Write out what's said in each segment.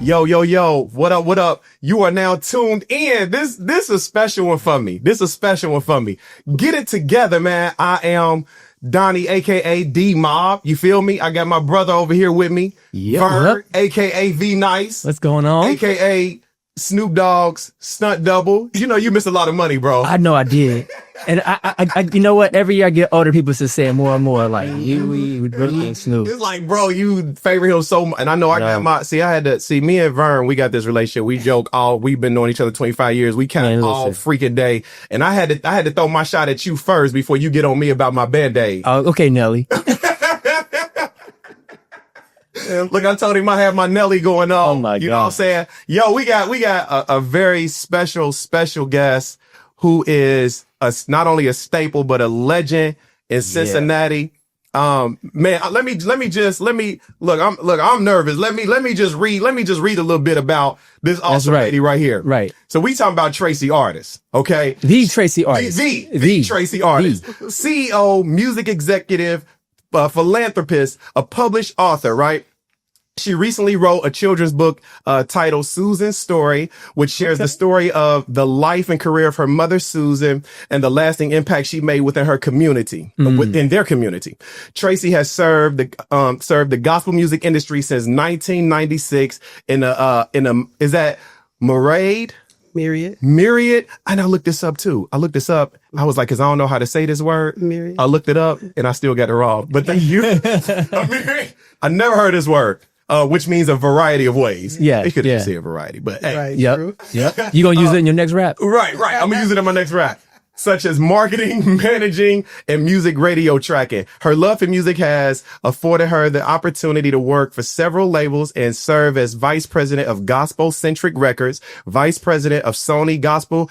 Yo, yo, yo, what up, what up? You are now tuned in. This is a special one for me. Get it together, man. I am Donny, aka D-Mob. You feel me? I got my brother over here with me. Vern, aka V-Nice. What's going on? Aka Snoop Dogg's stunt double. You know, you missed a lot of money, bro. I know I did. And I you know what? Every year I get older, people just saying more and more like, you really ain't Snoop. It's like, bro, you favor him so much. And I know I got me and Vern, we got this relationship. We joke we've been knowing each other 25 years. We count all freaking day. And I had to throw my shot at you first before you get on me about my Band-Aid. Oh, okay, Nelly. Look, I told him I have my Nelly going on. Oh my God. You know what I'm saying? Yo, we got a very special guest who is not only a staple, but a legend in Cincinnati. Man, let me look, I'm nervous. Let me just read a little bit about this awesome lady right here. Right. So we talking about Tracey Artis. Okay. The Tracey Artis. The Tracey Artis. CEO, music executive, philanthropist, a published author, right? She recently wrote a children's book titled Susan's Story, which shares the story of the life and career of her mother, Susan, and the lasting impact she made within her community, within their community. Tracey has served the gospel music industry since 1996 in is that Myriad? And I looked this up too. I was like, cause I don't know how to say this word. Myriad. I looked it up and I still got it wrong. But thank you. I never heard this word. Which means a variety of ways. Yeah. They could say a variety, but hey. Right. Yep. You gonna use it in your next rap? Right. I'm gonna use it in my next rap. Such as marketing, managing, and music radio tracking. Her love for music has afforded her the opportunity to work for several labels and serve as vice president of Gospel Centric Records, vice president of Sony Gospel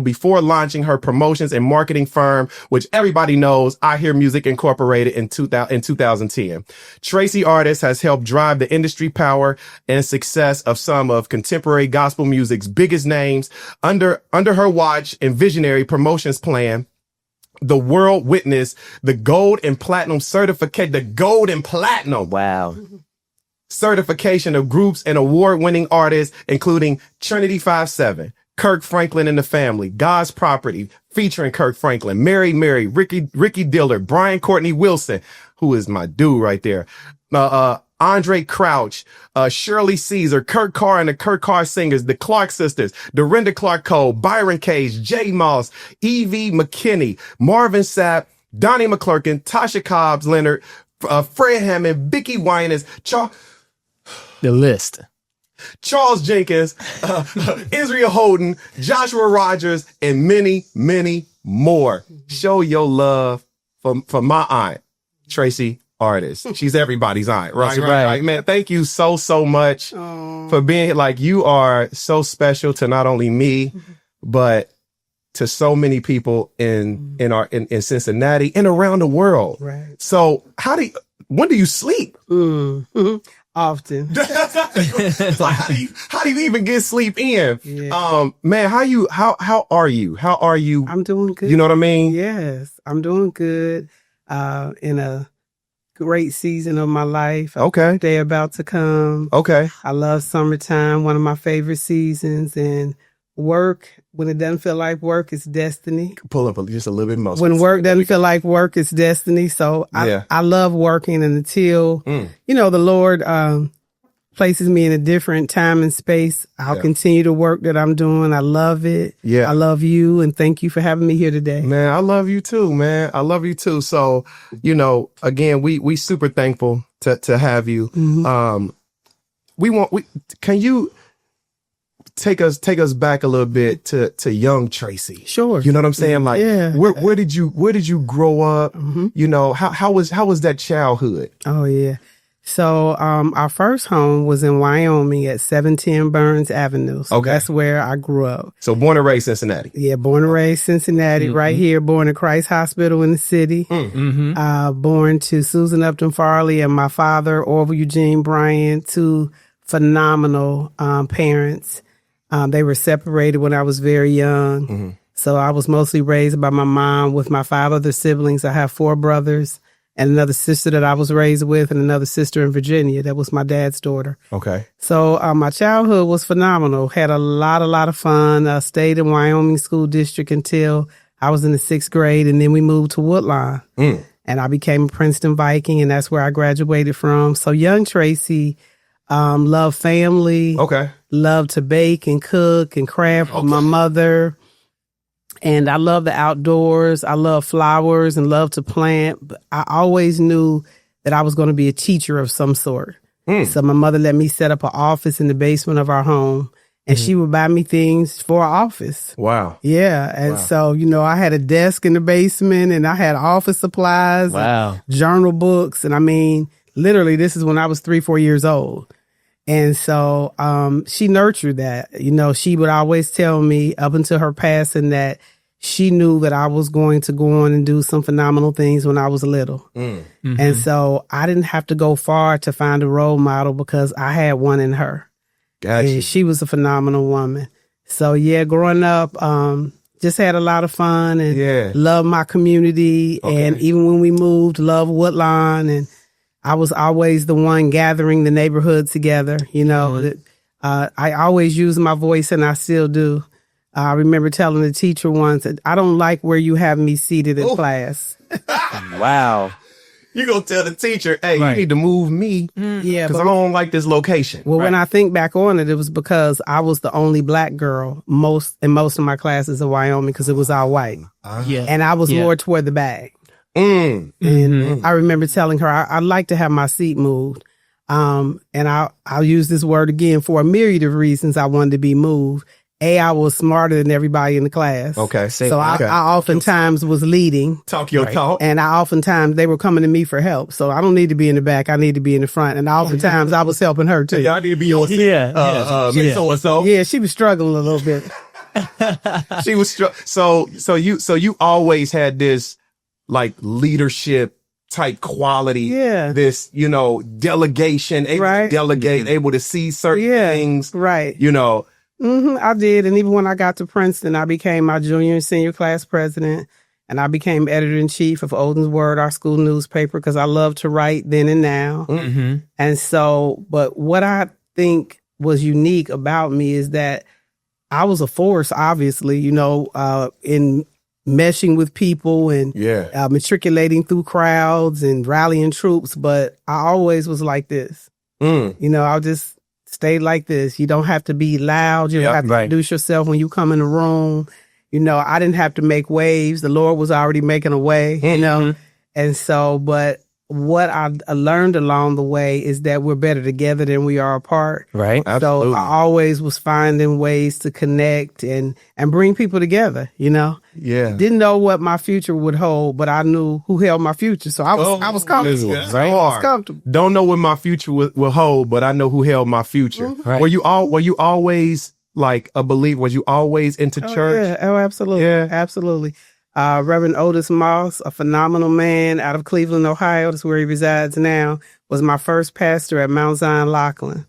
before launching her promotions and marketing firm, which everybody knows, I Hear Music Incorporated in 2010. Tracey Artis has helped drive the industry power and success of some of contemporary gospel music's biggest names. Under her watch and visionary promotions plan, the world witnessed the gold and platinum certification, Wow. certification of groups and award-winning artists, including Trinity 5-7, Kirk Franklin and the Family, God's Property, featuring Kirk Franklin, Mary, Ricky Dillard, Brian Courtney Wilson, who is my dude right there, Andre Crouch, Shirley Caesar, Kurt Carr and the Kurt Carr Singers, the Clark Sisters, Dorinda Clark Cole, Byron Cage, Jay Moss, Evie McKinney, Marvin Sapp, Donnie McClurkin, Tasha Cobbs Leonard, Fred Hammond, Vicky Winans, The list. Charles Jenkins, Israel Holden, Joshua Rogers, and many, many more. Show your love for my aunt, Tracey Artis. She's everybody's aunt, right? Man, thank you so much for being like, you are so special to not only me, but to so many people in Cincinnati and around the world. Right. So when do you sleep? Often. Like, how do you even get sleep in? Yeah. Man, how are you? I'm doing good. You know what I mean? Yes, I'm doing good. In a great season of my life. Okay. Day about to come. Okay. I love summertime, one of my favorite seasons, and work. When it doesn't feel like work, it's destiny. Pull up just a little bit more. When work doesn't feel like work, it's destiny. So I love working, and until, the Lord places me in a different time and space, I'll continue the work that I'm doing. I love it. Yeah. I love you, and thank you for having me here today. Man, I love you too, man. I love you too. So, again, we super thankful to have you. Mm-hmm. Can you take us back a little bit to young Tracey? Sure. You know what I'm saying? Like, where did you grow up? Mm-hmm. How was that childhood? Oh yeah. So, our first home was in Wyoming at 710 Burns Avenue. So that's where I grew up. So born and raised Cincinnati. Yeah, born and raised Cincinnati, right here. Born at Christ Hospital in the city. Born to Susan Upton Farley and my father, Orville Eugene Bryant, two phenomenal parents. They were separated when I was very young. So I was mostly raised by my mom with my 5 other siblings. I have 4 brothers and another sister that I was raised with, and another sister in Virginia that was my dad's daughter. Okay. So my childhood was phenomenal. Had a lot of fun. Stayed in Wyoming School District until I was in the 6th grade, and then we moved to Woodlawn. And I became a Princeton Viking, and that's where I graduated from. So young Tracey loved family. Okay. Loved to bake and cook and craft with my mother. And I love the outdoors. I love flowers and love to plant. But I always knew that I was going to be a teacher of some sort. So my mother let me set up an office in the basement of our home, and she would buy me things for our office. Wow. Yeah. And so, you know, I had a desk in the basement, and I had office supplies, Wow. and journal books. And I mean, literally, this is when I was 3-4 years old. And so she nurtured that. You know, she would always tell me up until her passing that she knew that I was going to go on and do some phenomenal things when I was little. And so I didn't have to go far to find a role model because I had one in her. Gotcha. And she was a phenomenal woman. So yeah, growing up, just had a lot of fun and loved my community. And even when we moved, loved Woodlawn, and I was always the one gathering the neighborhood together. You know, I always use my voice, and I still do. I remember telling the teacher once that I don't like where you have me seated in class. Wow. You gonna tell the teacher, hey, you need to move me Yeah, because I don't like this location. Well, when I think back on it, it was because I was the only black girl in most of my classes in Wyoming because it was all white. And I was more toward the back. And I remember telling her I'd like to have my seat moved. And I'll use this word again for a myriad of reasons I wanted to be moved. I was smarter than everybody in the class. Okay. So I oftentimes was leading. Talk your talk. And they were coming to me for help. So I don't need to be in the back. I need to be in the front. And oftentimes I was helping her too. I need to be on so-and-so. Yeah, she was struggling a little bit. She was so you always had this like leadership type quality. Yeah. This, you know, delegation, able to delegate, able to see certain things. Right. You know. I did. And even when I got to Princeton, I became my junior and senior class president. And I became editor-in-chief of Odin's Word, our school newspaper, because I love to write then and now. And so, but what I think was unique about me is that I was a force, obviously, you know, in meshing with people and matriculating through crowds and rallying troops. But I always was like this. You know, I'll just stay like this. You don't have to be loud. You don't have to introduce yourself when you come in the room. You know, I didn't have to make waves. The Lord was already making a way, you know. And so, but what I learned along the way is that we're better together than we are apart. Right. Absolutely. So I always was finding ways to connect and bring people together, you know. Yeah. Didn't know what my future would hold, but I knew who held my future. So I was comfortable. Right. I was comfortable. Don't know what my future will hold, but I know who held my future. Right. Were you always like a believer? Was you always into church? Yeah. Oh, absolutely. Yeah. Absolutely. Reverend Otis Moss, a phenomenal man out of Cleveland, Ohio, that's where he resides now, was my first pastor at Mount Zion Laughlin.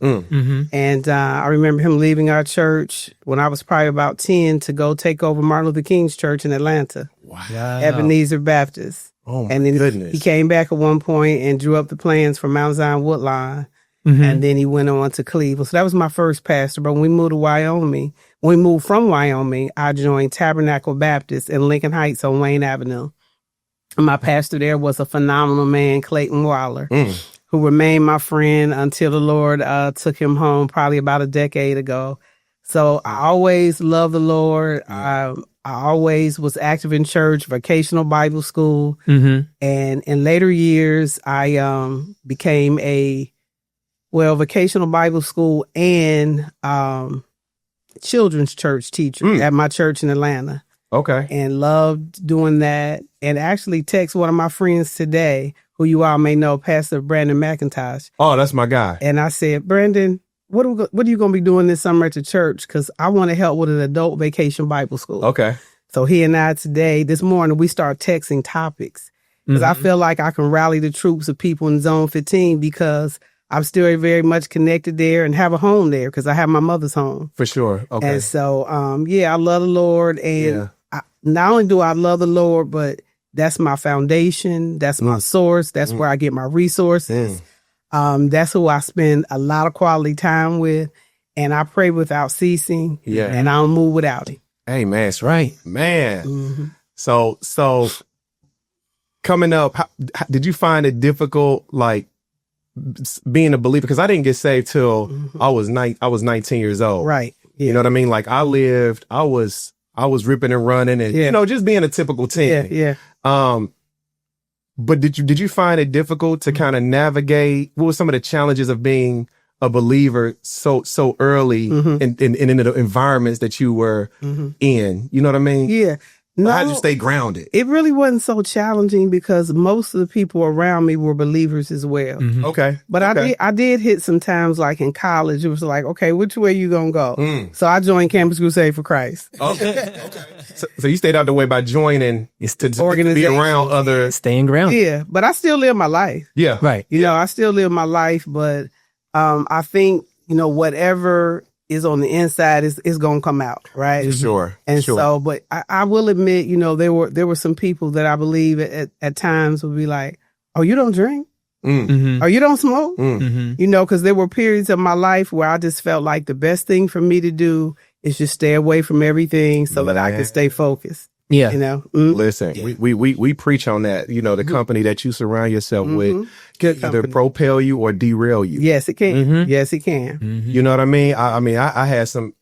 And I remember him leaving our church when I was probably about 10 to go take over Martin Luther King's church in Atlanta. Wow. Ebenezer Baptist. Oh, my and then goodness. He came back at one point and drew up the plans for Mount Zion Woodlawn. And then he went on to Cleveland. So that was my first pastor. But when we moved from Wyoming, I joined Tabernacle Baptist in Lincoln Heights on Wayne Avenue. And my pastor there was a phenomenal man, Clayton Waller, who remained my friend until the Lord took him home probably about a decade ago. So I always loved the Lord. I always was active in church, vocational Bible school. And in later years, I became vocational Bible school and children's church teacher at my church in Atlanta. Okay. And loved doing that. And actually text one of my friends today, who you all may know, Pastor Brandon McIntosh. Oh, that's my guy. And I said, Brandon, what are you going to be doing this summer at the church? Because I want to help with an adult vacation Bible school. Okay. So he and I this morning, we start texting topics. Because I feel like I can rally the troops of people in Zone 15 because I'm still very much connected there and have a home there because I have my mother's home. For sure. Okay. And so, I love the Lord. And not only do I love the Lord, but that's my foundation. That's my source. That's where I get my resources. That's who I spend a lot of quality time with. And I pray without ceasing. Yeah. And I don't move without him. Hey, man, that's right, man. So coming up, how, did you find it difficult, like being a believer? Because I didn't get saved till I was 19 years old. Right. Yeah. You know what I mean? Like I was ripping and running and, you know, just being a typical teen. Yeah. But did you find it difficult to kind of navigate? What were some of the challenges of being a believer so early in the environments that you were in? You know what I mean? Yeah. No, How'd you stay grounded? It really wasn't so challenging because most of the people around me were believers as well. Okay. But I did hit some times, like in college, it was like, okay, which way you gonna go? So I joined Campus Crusade for Christ. Okay. So you stayed out the way by joining to be around other. Staying grounded. Yeah, but I still live my life. Yeah. Right. You know, I still live my life, but I think, you know, whatever is on the inside is going to come out, right? Sure. And so, but I will admit, you know, there were some people that I believe at times would be like, oh, you don't drink? Or you don't smoke? You know, because there were periods of my life where I just felt like the best thing for me to do is just stay away from everything so that I can stay focused. Yeah. You know? Listen, we preach on that, you know, the company that you surround yourself with can either propel you or derail you. Yes, it can. Yes, it can. You know what I mean? I had some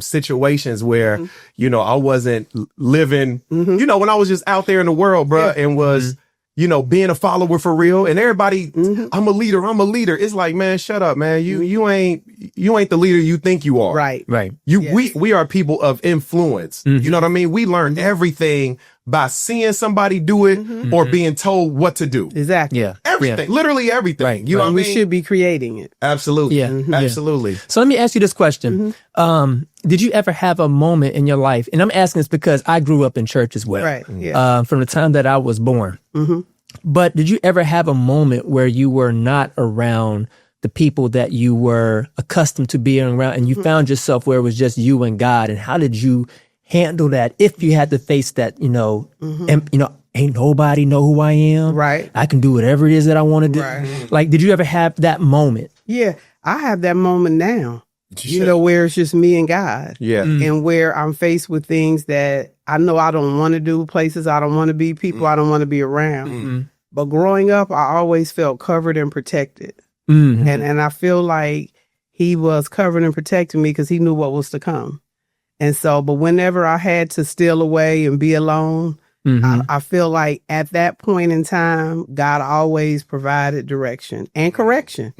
situations where, you know, I wasn't living, you know, when I was just out there in the world, bro, and was, you know, being a follower for real, and everybody, I'm a leader. It's like, man, shut up, man. You ain't the leader you think you are. Right. We are people of influence. You know what I mean? We learn everything by seeing somebody do it or being told what to do. Exactly. Yeah. Everything, literally everything. Right. You know what I We mean? should be creating it. Absolutely. Yeah. Absolutely. So let me ask you this question. Did you ever have a moment in your life, and I'm asking this because I grew up in church as well. Right. Yeah. From the time that I was born. But did you ever have a moment where you were not around the people that you were accustomed to being around, and you found yourself where it was just you and God? And how did you handle that if you had to face that, you know, and, you know, ain't nobody know who I am. Right. I can do whatever it is that I want to do. Right. Like, did you ever have that moment? Yeah. I have that moment now, you know, where it's just me and God. Yeah. And where I'm faced with things that I know I don't want to do, places I don't want to be, people I don't want to be around. But growing up, I always felt covered and protected. And I feel like he was covering and protecting me because he knew what was to come. And so, but whenever I had to steal away and be alone, I feel like at that point in time, God always provided direction and correction.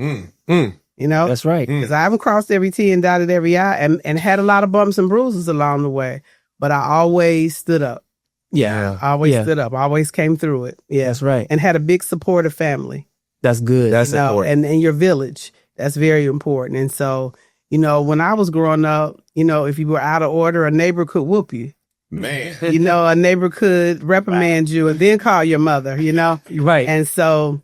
You know? That's right. Because I haven't crossed every T and dotted every I and had a lot of bumps and bruises along the way. But I always stood up. Yeah. I always stood up. I always came through it. Yeah. That's right. And had a big supportive family. That's good. That's important. And your village. That's very important. And so, you know, when I was growing up, you know, if you were out of order, a neighbor could whoop you. Man. You know, a neighbor could reprimand you and then call your mother, you know? Right. And so,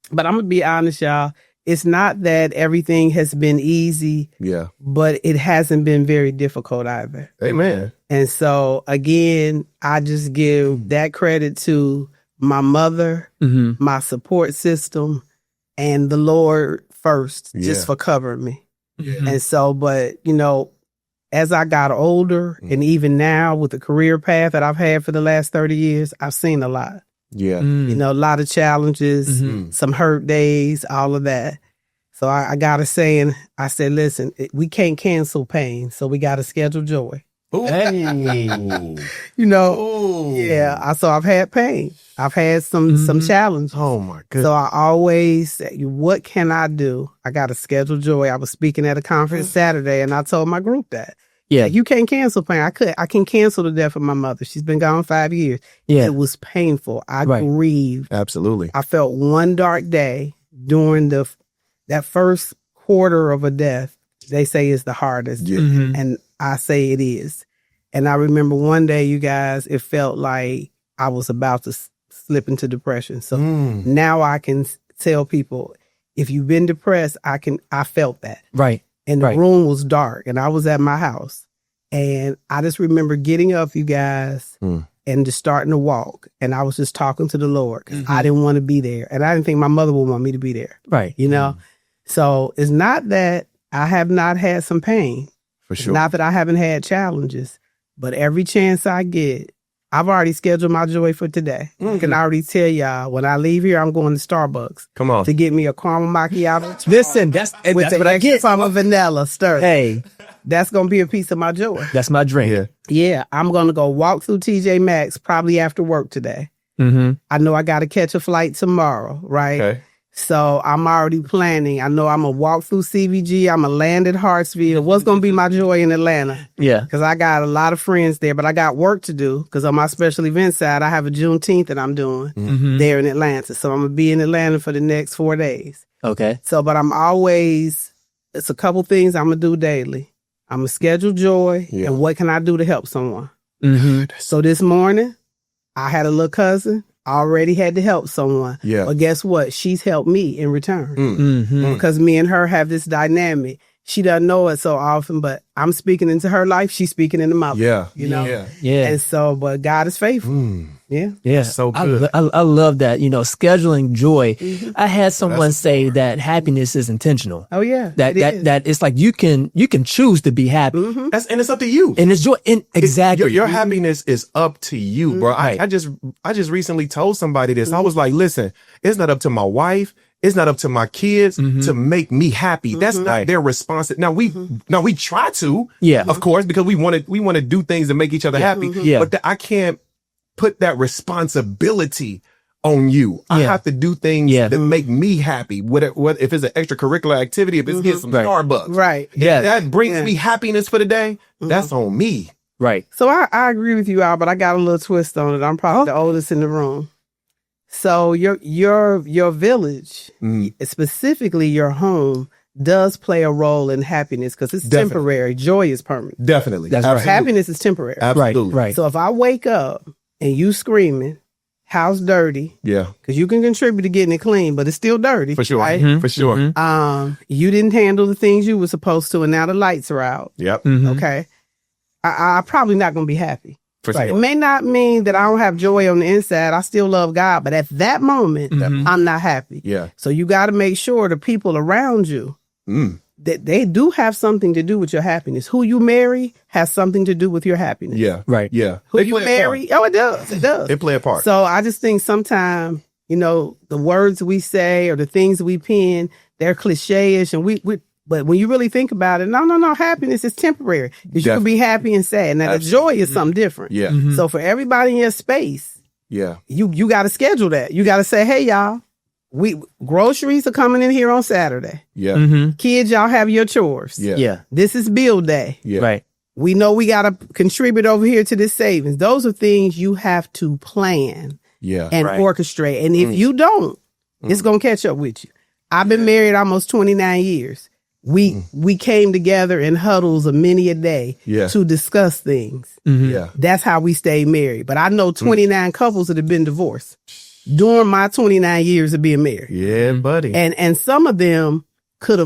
but I'm going to be honest, y'all. It's not that everything has been easy. Yeah. But it hasn't been very difficult either. Amen. And so, again, I just give that credit to my mother, my support system, and the Lord first, just for covering me. And so, but, you know, as I got older and even now with the career path that I've had for the last 30 years, I've seen a lot. Yeah. You know, a lot of challenges, some hurt days, all of that. So I got to say, and I said, listen, we can't cancel pain, so we got to schedule joy. Hey. You know, yeah. So I've had pain. I've had some challenges. Oh my goodness. So I always say, what can I do? I got to schedule joy. I was speaking at a conference Saturday, and I told my group that. Yeah. Like, you can't cancel pain. I can cancel the death of my mother. She's been gone 5 years. Yeah. It was painful. I grieved. Absolutely. I felt one dark day during that first quarter of a death. They say is the hardest. And I say it is. And I remember one day, you guys, it felt like I was about to slip into depression. So now I can tell people, if you've been depressed, I felt that. Right. And the room was dark and I was at my house. And I just remember getting up, you guys, and just starting to walk. And I was just talking to the Lord because I didn't want to be there. And I didn't think my mother would want me to be there. Right. You know? So it's not that I have not had some pain. For sure. Not that I haven't had challenges, but every chance I get, I've already scheduled my joy for today. I can already tell y'all, when I leave here, I'm going to Starbucks. Come on. To get me a caramel macchiato. Listen, that's with the what I get. from a vanilla stir. Hey, That's going to be a piece of my joy. that's my drink. Yeah. Yeah, I'm going to go walk through TJ Maxx probably after work today. Mm-hmm. I know I got to catch a flight tomorrow, right? Okay. So I'm already planning. I know I'm going to walk through CVG. I'm going to land at Hartsfield. What's going to be my joy in Atlanta? Yeah. Because I got a lot of friends there, but I got work to do because on my special event side, I have a Juneteenth that I'm doing there in Atlanta. So I'm going to be in Atlanta for the next 4 days. Okay. So, but it's a couple things I'm going to do daily. I'm going to schedule joy and what can I do to help someone? Mm-hmm. So this morning, I had a little cousin. I already had to help someone. Yeah. But guess what? She's helped me in return. Mm-hmm. Because me and her have this dynamic. She doesn't know it so often, but I'm speaking into her life. She's speaking into my life. Yeah. You know? Yeah. Yeah. And so, but God is faithful. Yeah. Yeah. So good. I love that, scheduling joy. I had someone say that happiness is intentional. Oh, yeah. That it's like you can choose to be happy. Mm-hmm. And it's up to you. And it's joy. Exactly. Your happiness is up to you, bro. I just recently told somebody this. I was like, listen, it's not up to my wife. It's not up to my kids to make me happy. That's not their response. Now we try to, of course, because we want to do things that make each other happy. Yeah. But I can't put that responsibility on you. I have to do things that make me happy. What if it's an extracurricular activity, if it's get some Starbucks, Right. If that brings me happiness for the day, that's on me. Right. So I agree with you, Al, but I got a little twist on it. I'm probably the oldest in the room. So your village, specifically your home, does play a role in happiness because it's temporary. Joy is permanent. Definitely. That's right. Happiness is temporary. Absolutely. Right. So if I wake up and you screaming, house dirty, Yeah. because you can contribute to getting it clean, but it's still dirty. For sure. Right? For sure. You didn't handle the things you were supposed to, and now the lights are out. Yep. Okay. I'm probably not going to be happy. For It sure. may not mean that I don't have joy on the inside. I still love God, but at that moment, I'm not happy. Yeah. So you got to make sure the people around you, that they do have something to do with your happiness. Who you marry has something to do with your happiness. Yeah. Right. Yeah. Who They you play a marry, it does. It does. They play a part. So I just think sometimes, the words we say or the things we pen, they're cliche-ish, and but when you really think about it, no, happiness is temporary. Because you can be happy and sad. Now, the joy is something different. Yeah. So for everybody in your space, Yeah. you got to schedule that. You got to say, hey, y'all, groceries are coming in here on Saturday. Yeah. Kids, y'all have your chores. Yeah. Yeah. This is bill day. Yeah. Right. We know we got to contribute over here to this savings. Those are things you have to plan Yeah. and Right. orchestrate. And if you don't, it's going to catch up with you. I've been married almost 29 years. We came together in huddles of many a day to discuss things. Yeah. That's how we stayed married. But I know 29 couples that have been divorced during my 29 years of being married. Yeah, buddy. And some of them could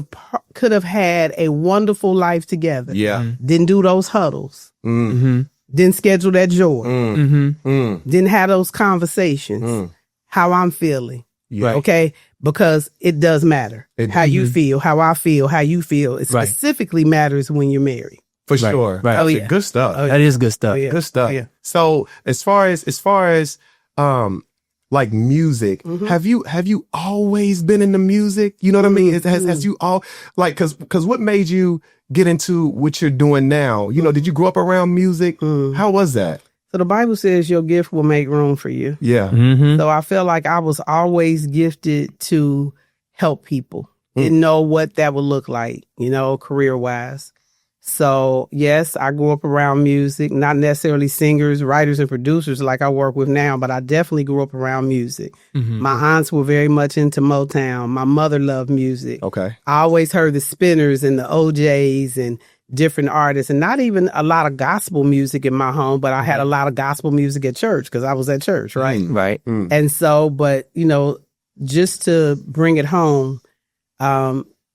have had a wonderful life together. Yeah. Didn't do those huddles. Didn't schedule that joy. Didn't have those conversations. How I'm feeling. Yeah. Okay? Because it does matter. How you feel, how I feel, how you feel. It specifically matters when you're married. For sure. Right. Oh, yeah. Good stuff. That is good stuff. Oh, yeah. Good stuff. Oh, yeah. So as far as like music, have you always been into music? You know what I mean? Has you all like cause what made you get into what you're doing now? Did you grow up around music? How was that? So the Bible says your gift will make room for you. Yeah. So I feel like I was always gifted to help people. Didn't know what that would look like, career wise. So yes, I grew up around music, not necessarily singers, writers, and producers like I work with now, but I definitely grew up around music. My aunts were very much into Motown. My mother loved music. Okay. I always heard the Spinners and the OJs and different artists, and not even a lot of gospel music in my home, but I had a lot of gospel music at church because I was at church, right? Right. And so, but, just to bring it home,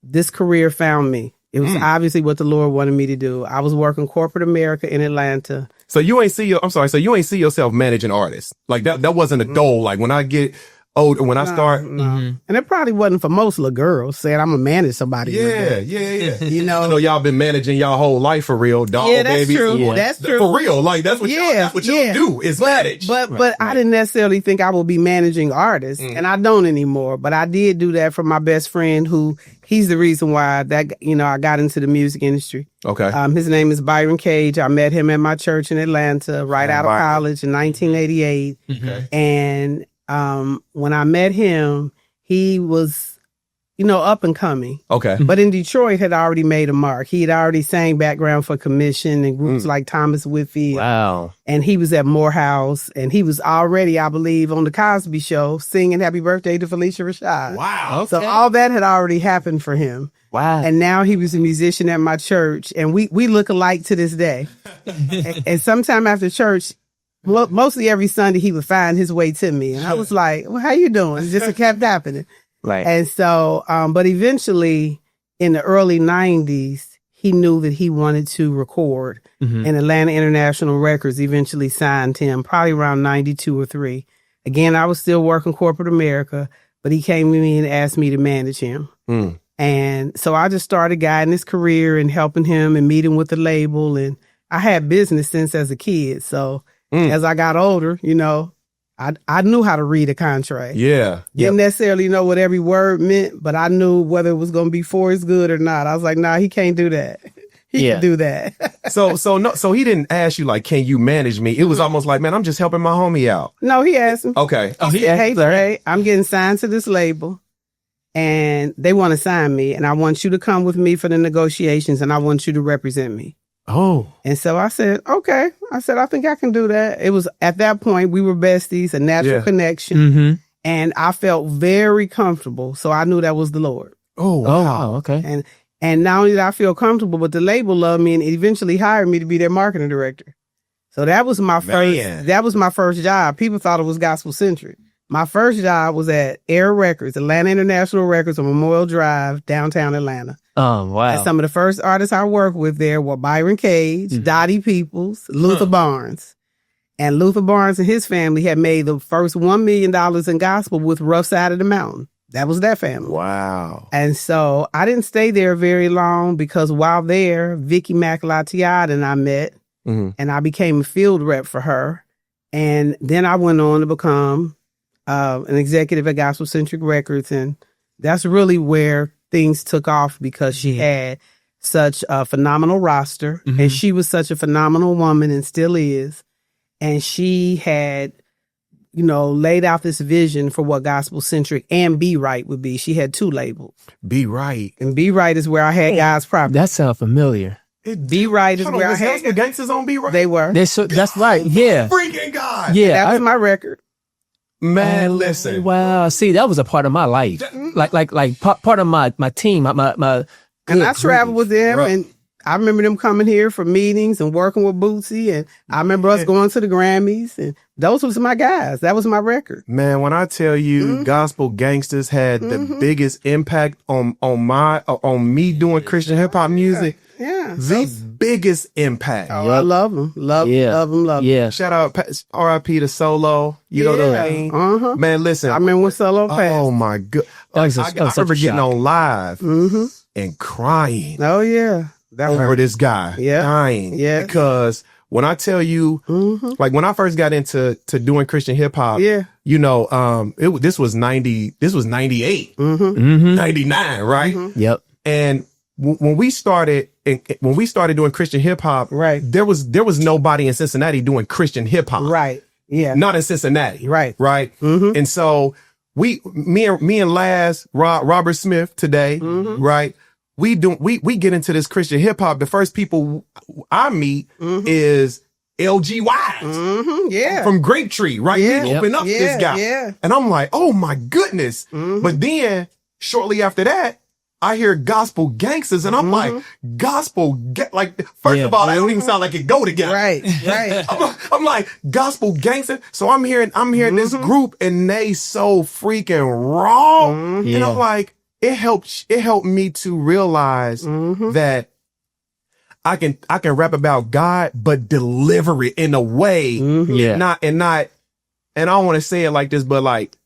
this career found me. It was obviously what the Lord wanted me to do. I was working corporate America in Atlanta. So you ain't see yourself managing artists. Like that wasn't a goal. Like when I get older, when I start. And it probably wasn't for most little girls saying I'm going to manage somebody. Yeah. You know? I know y'all been managing y'all whole life for real, dog. Yeah, that's baby. true. Yeah. That's true. For real. Like that's what y'all do is manage. But I didn't necessarily think I would be managing artists, and I don't anymore. But I did do that for my best friend who he's the reason why I got into the music industry. Okay. His name is Byron Cage. I met him at my church in Atlanta right out of college in 1988. Okay. And when I met him, he was, up and coming. Okay. But in Detroit had already made a mark. He had already sang background for Commission and groups like Thomas Whitfield. Wow. And he was at Morehouse, and he was already, I believe, on the Cosby Show singing Happy Birthday to Felicia Rashad. Wow. So all that had already happened for him. Wow. And now he was a musician at my church, and we look alike to this day. and sometime after church, mostly every Sunday, he would find his way to me. And I was like, well, how you doing? It just kept happening. Right. And so, but eventually in the early 90s, he knew that he wanted to record. And Atlanta International Records eventually signed him probably around 92 or 3. Again, I was still working corporate America, but he came to me and asked me to manage him. And so I just started guiding his career and helping him and meeting with the label. And I had business sense as a kid. So as I got older, I knew how to read a contract. Yeah. Didn't necessarily know what every word meant, but I knew whether it was going to be for his good or not. I was like, nah, he can't do that. He can do that. So he didn't ask you like, can you manage me? It was almost like, man, I'm just helping my homie out. No, he asked him. Okay. He said, hey, Trey, I'm getting signed to this label and they want to sign me and I want you to come with me for the negotiations and I want you to represent me. Oh. And so I said, okay. I said, I think I can do that. It was at that point, we were besties, a natural connection. And I felt very comfortable. So I knew that was the Lord. Oh, wow. Okay. And not only did I feel comfortable, but the label loved me and eventually hired me to be their marketing director. So that was my first job. People thought it was gospel centric. My first job was at Air Records, Atlanta International Records on Memorial Drive, downtown Atlanta. Oh, wow. And some of the first artists I worked with there were Byron Cage, Dottie Peoples, Luther Barnes. And Luther Barnes and his family had made the first $1 million in gospel with Rough Side of the Mountain. That was their family. Wow. And so I didn't stay there very long because while there, Vicky McLatiad and I met and I became a field rep for her. And then I went on to become an executive at Gospel Centric Records. And that's really where things took off because she had such a phenomenal roster and she was such a phenomenal woman and still is. And she had, laid out this vision for what Gospel Centric and Be Right would be. She had 2 labels. Be Right. And Be Right is where I had God's property. That sounds familiar. Be Right is where I had the gangsters on Be Right. They were. That's right. Yeah. Freaking God. Yeah. That was my record. Man, listen. Wow. See, that was a part of my life. Like part of my team, my and I traveled with them and I remember them coming here for meetings and working with Bootsy and I remember us going to the Grammys and those was my guys. That was my record. Man, when I tell you Gospel Gangsters had the biggest impact on me doing Christian hip hop music. Yeah. The biggest impact. Oh, I love them. Love them. Yeah. Shout out R.I.P. to Solo. You know what I mean? Man, listen. I remember when Solo passed. Oh my God. I remember getting on live and crying. Oh yeah. Over this guy dying. Yeah. Because when I tell you, like when I first got into doing Christian hip hop, this was 98, 99, right? Yep. And when we started doing Christian hip hop, right, there was nobody in Cincinnati doing Christian hip hop, right? Yeah, not in Cincinnati, right? And so me and Laz Robert Smith today, right? We get into this Christian hip hop. The first people I meet is LG Wise, from Grape Tree, right? Yeah. We open up this guy, and I'm like, oh my goodness! But then shortly after that, I hear Gospel Gangsters, and I'm like, first of all, that don't even sound like it go together. Right. I'm like, Gospel Gangster. So I'm hearing this group, and they so freaking raw. And I'm like, it helped me to realize that I can rap about God, but deliver it in a way, and I don't want to say it like this, but like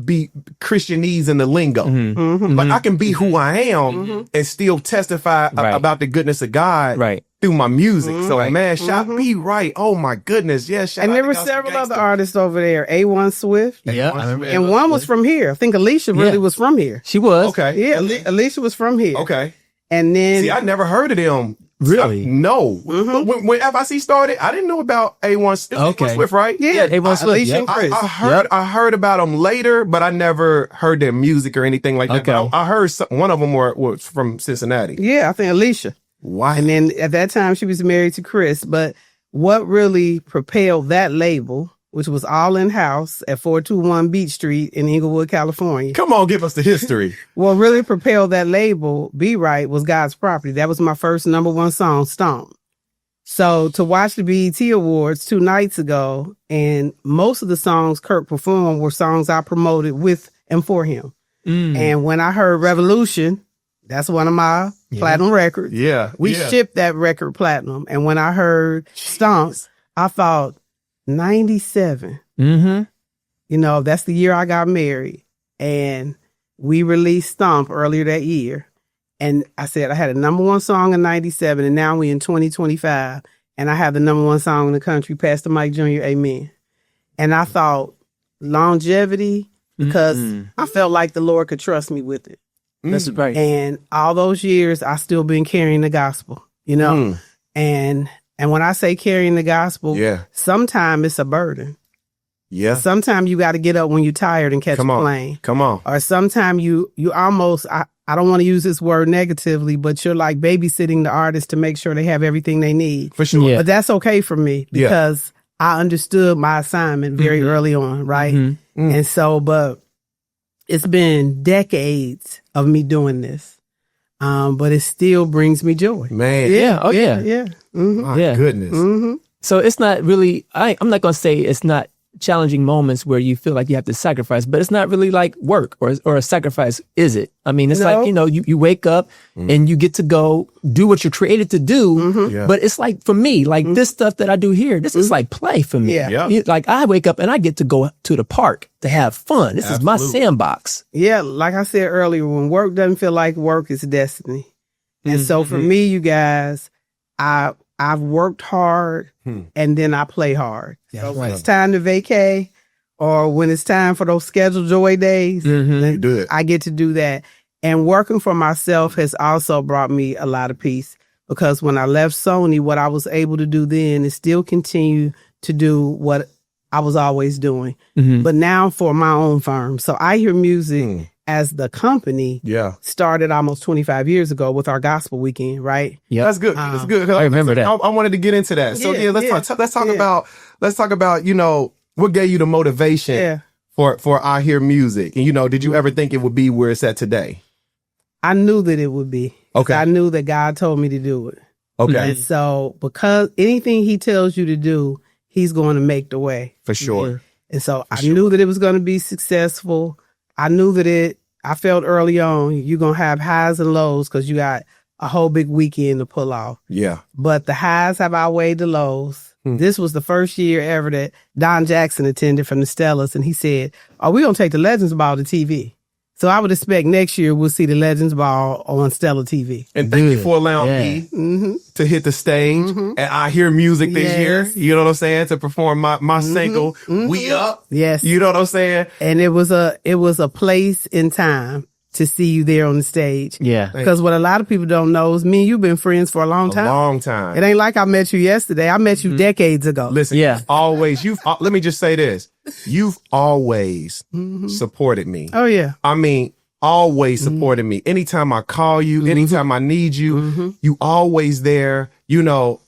be Christianese in the lingo. But I can be who I am and still testify about the goodness of God through my music. So man, Shot B right. Oh my goodness. Yes. And there were several other artists over there. A1 Swift. Yeah. I remember And one was from here. I think Alicia really was from here. She was. Okay. Yeah. Alicia was from here. Okay. And then. See, I never heard of them. Really? No. When FIC started, I didn't know about A1 Swift, right? Yeah. A1 Swift. Alicia and Chris. I heard about them later, but I never heard their music or anything like that. Okay. I heard one of them was from Cincinnati. Yeah, I think Alicia. Wow. And then at that time, she was married to Chris. But what really propelled that label, which was all in-house at 421 Beach Street in Inglewood, California. Come on, give us the history. What really propelled that label, Be Right, was God's Property. That was my first #1 song, Stomp. So to watch the BET Awards 2 nights ago, and most of the songs Kirk performed were songs I promoted with and for him. And when I heard Revolution, that's one of my platinum records. Yeah. We shipped that record platinum. And when I heard Stomp, I thought, 97. You know, that's the year I got married. And we released Stomp earlier that year. And I said I had a #1 song in 97, and now we in 2025. And I have the #1 song in the country, Pastor Mike Jr., Amen. And I thought longevity, because I felt like the Lord could trust me with it. That's right. And all those years, I still been carrying the gospel, you know? And when I say carrying the gospel, sometimes it's a burden. Yeah. Sometimes you got to get up when you're tired and catch a plane. Come on. Or sometimes you almost, I don't want to use this word negatively, but you're like babysitting the artist to make sure they have everything they need. For sure. But that's okay for me because I understood my assignment very early on, right? And so, but it's been decades of me doing this. But it still brings me joy. Man. Yeah. Oh, yeah. Yeah. My goodness. So it's not really, I'm not going to say it's not challenging moments where you feel like you have to sacrifice, but it's not really like work or a sacrifice, is it? I mean, it's like, you know, you wake up and you get to go do what you're created to do. But it's like, for me, like this stuff that I do here, this is like play for me. Like I wake up and I get to go to the park to have fun. This is my sandbox. Yeah. Like I said earlier, when work doesn't feel like work, it's destiny. And so for me, you guys, I've worked hard and then I play hard. So when it's time to vacay or when it's time for those scheduled joy days, then do it. I get to do that. And working for myself has also brought me a lot of peace because when I left Sony, what I was able to do then is still continue to do what I was always doing. But now for my own firm. So I hear music as the company started almost 25 years ago with our gospel weekend, right? Yeah, that's good. That's good. I remember that. I wanted to get into that. So let's talk about, you know, what gave you the motivation for I Hear Music? And, you know, did you ever think it would be where it's at today? I knew that it would be. Okay. I knew that God told me to do it. Okay. And so because anything he tells you to do, he's going to make the way. For sure. And so I knew that it was going to be successful. I knew that I felt early on, you're going to have highs and lows because you got a whole big weekend to pull off. Yeah. But the highs have outweighed the lows. This was the first year ever that Don Jackson attended from the Stellas, and he said, we're going to take the Legends Ball to TV. So I would expect next year we'll see the Legends Ball on Stella TV. And thank you for allowing me to hit the stage and I Hear Music this year. You know what I'm saying? To perform my single, We Up. Yes. You know what I'm saying? And it was a place in time to see you there on the stage. Yeah. Because what a lot of people don't know is me and you've been friends for a long time. A long time. It ain't like I met you yesterday. I met you decades ago. Listen, let me just say this. You've always supported me. Oh, yeah. I mean, always supported me. Anytime I call you, anytime I need you, you always there. You know,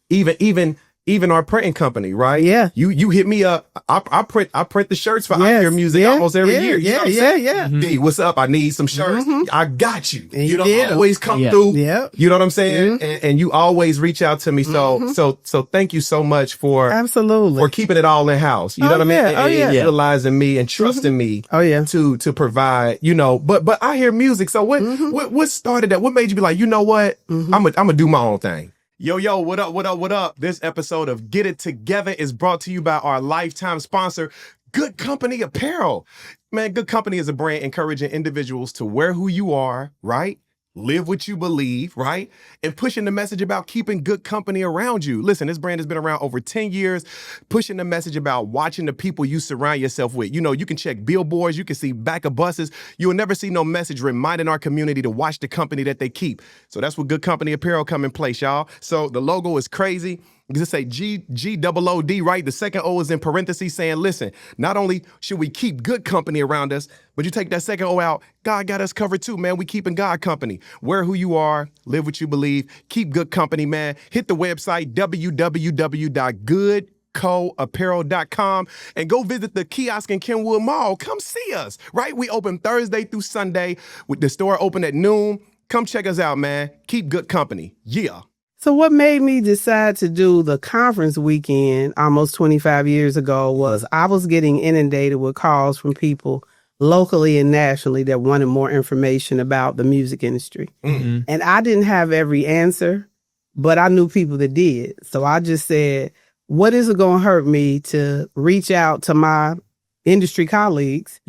even even our printing company, right? Yeah. You hit me up. I print the shirts for I Hear Music almost every year. You know what I'm saying? D, what's up? I need some shirts. I got you. And you don't did. always come through. Yeah. You know what I'm saying? And you always reach out to me. So thank you so much for absolutely for keeping it all in house. You know what I mean? And utilizing me and trusting me. To provide. You know, but I Hear Music. So what started that? What made you be like, you know what? I'm gonna do my own thing. Yo, what up? This episode of Get It Together is brought to you by our lifetime sponsor, Good Company Apparel. Man, Good Company is a brand encouraging individuals to wear who you are, right? Live what you believe, right? And pushing the message about keeping good company around you. Listen, this brand has been around over 10 years, pushing the message about watching the people you surround yourself with. You know, you can check billboards, you can see back of buses. You'll never see no message reminding our community to watch the company that they keep. So that's what Good Company Apparel come in place, y'all. So the logo is crazy. You can say G-O-O-D, right? The second O is in parentheses saying, listen, not only should we keep good company around us, but you take that second O out, God got us covered too, man. We keeping God company. Wear who you are, live what you believe, keep good company, man. Hit the website, www.goodcoapparel.com, and go visit the kiosk in Kenwood Mall. Come see us, right? We open Thursday through Sunday with the store open at noon. Come check us out, man. Keep good company. Yeah. So what made me decide to do the conference weekend almost 25 years ago was I was getting inundated with calls from people locally and nationally that wanted more information about the music industry. And I didn't have every answer, but I knew people that did. So I just said, what is it going to hurt me to reach out to my industry colleagues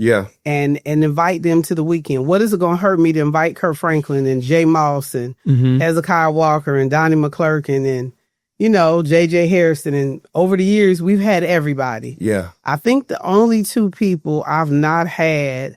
and invite them to the weekend? What is it going to hurt me to invite Kirk Franklin and Jay Moss and Hezekiah Walker and Donnie McClurkin and, you know, J.J. Harrison? And over the years, we've had everybody. Yeah. I think the only two people I've not had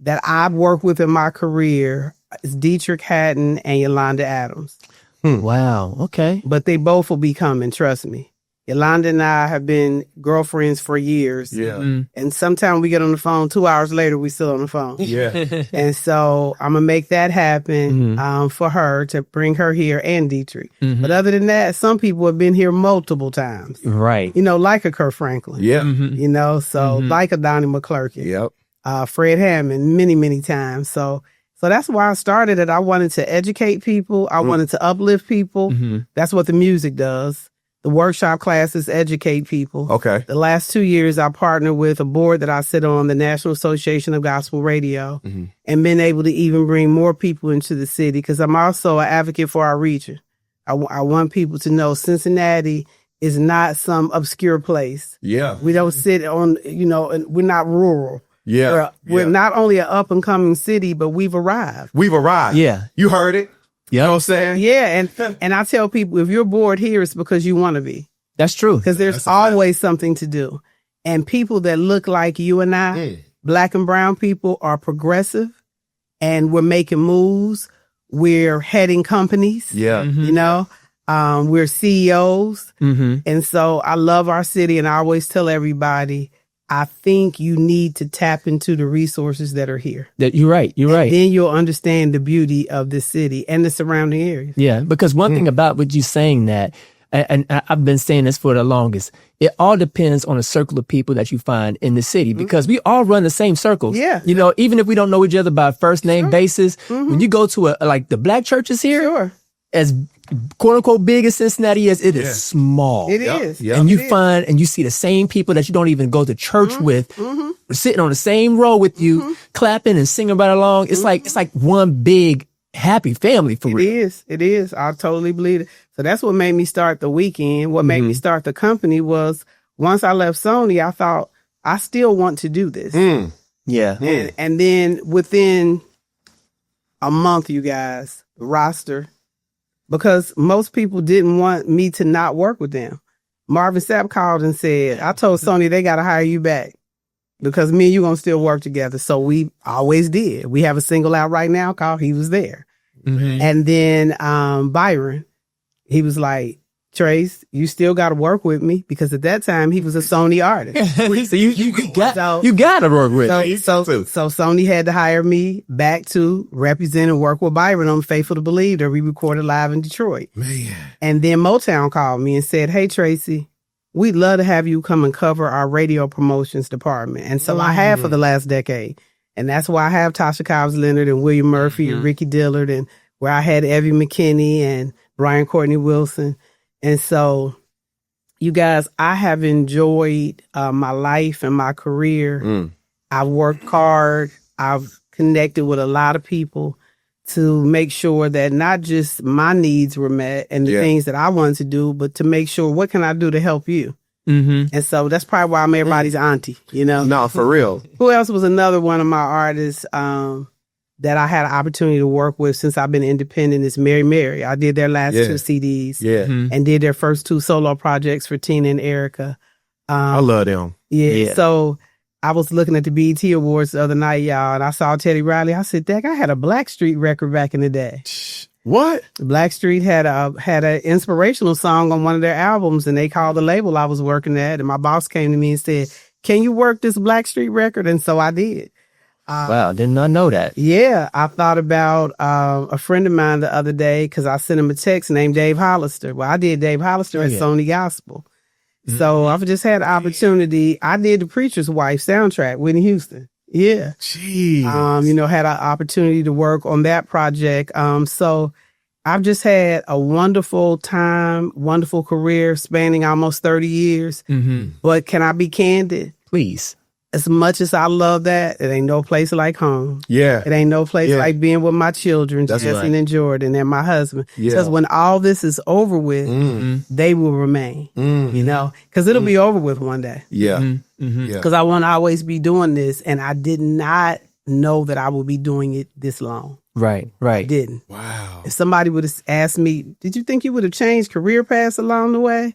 that I've worked with in my career is Dietrich Haddon and Yolanda Adams. Wow. Okay. But they both will be coming, trust me. Yolanda and I have been girlfriends for years. Yeah. And sometimes we get on the phone, 2 hours later, we still on the phone. Yeah. And so I'm going to make that happen for her, to bring her here and Dietrich. But other than that, some people have been here multiple times. Right. You know, like a Kirk Franklin. Yeah. You know, so like a Donnie McClurkin. Yep. Fred Hammond, many, many times. So that's why I started it. I wanted to educate people. I wanted to uplift people. That's what the music does. The workshop classes educate people. Okay. The last 2 years, I partnered with a board that I sit on, the National Association of Gospel Radio, and been able to even bring more people into the city because I'm also an advocate for our region. I want people to know Cincinnati is not some obscure place. Yeah. We don't sit on, you know, and we're not rural. Yeah. We're not only an up and coming city, but we've arrived. Yeah. You heard it. You know what I'm saying? Yeah, and I tell people, if you're bored here, it's because you want to be. That's true. Because there's always something to do. And people that look like you and I, black and brown people, are progressive, and we're making moves. We're heading companies. Yeah. You know, we're CEOs. And so I love our city, and I always tell everybody, I think you need to tap into the resources that are here. You're right. Then you'll understand the beauty of this city and the surrounding areas. Yeah, because one thing about what you saying that, and I've been saying this for the longest, it all depends on the circle of people that you find in the city, because we all run the same circles. Yeah. You know, even if we don't know each other by first name basis, when you go to like the black churches here, as quote unquote big as Cincinnati is, it is small. It is. Yep. And you find and you see the same people that you don't even go to church with sitting on the same row with you, clapping and singing right along. It's like one big happy family for real. It is. I totally believe it. So that's what made me start the weekend. What made me start the company was once I left Sony, I thought I still want to do this. Yeah. And then within a month, you guys, the roster, because most people didn't want me to not work with them. Marvin Sapp called and said, I told Sony they got to hire you back because me and you going to still work together. So we always did. We have a single out right now called He Was There. And then Byron, he was like, Trace, you still got to work with me, because at that time he was a Sony artist. So you got to work with me. So Sony had to hire me back to represent and work with Byron on Faithful to Believe that we recorded live in Detroit. Man. And then Motown called me and said, "Hey, Tracy, we'd love to have you come and cover our radio promotions department." And so I have for the last decade. And that's why I have Tasha Cobbs Leonard and William Murphy and Ricky Dillard, and where I had Evie McKinney and Brian Courtney Wilson. And so, you guys, I have enjoyed my life and my career. I've worked hard. I've connected with a lot of people to make sure that not just my needs were met and the things that I wanted to do, but to make sure, what can I do to help you? And so that's probably why I'm everybody's auntie, you know? No, for real. Who else was another one of my artists that I had an opportunity to work with since I've been independent is Mary. I did their last 2 CDs and did their first 2 solo projects for Tina and Erica. I love them. Yeah. So I was looking at the BET Awards the other night, y'all, and I saw Teddy Riley. I said, "Dang, I had a Blackstreet record back in the day." What? Blackstreet had an inspirational song on one of their albums, and they called the label I was working at, and my boss came to me and said, "Can you work this Blackstreet record?" And so I did. Wow, did not know that. Yeah, I thought about a friend of mine the other day, because I sent him a text named Dave Hollister. Well, I did Dave Hollister at Sony Gospel. So I've just had the opportunity. I did The Preacher's Wife soundtrack, Whitney Houston. Yeah. Jeez. You know, had an opportunity to work on that project. So I've just had a wonderful time, wonderful career spanning almost 30 years. But can I be candid? Please. As much as I love that, it ain't no place like home. Yeah. It ain't no place like being with my children, That's Jesse right. and Jordan, and my husband. Yeah. Because when all this is over with, they will remain, you know, because it'll be over with one day. Yeah. Mm-hmm. Because I want to always be doing this, and I did not know that I would be doing it this long. Right. I didn't. Wow. If somebody would have asked me, "Did you think you would have changed career paths along the way?"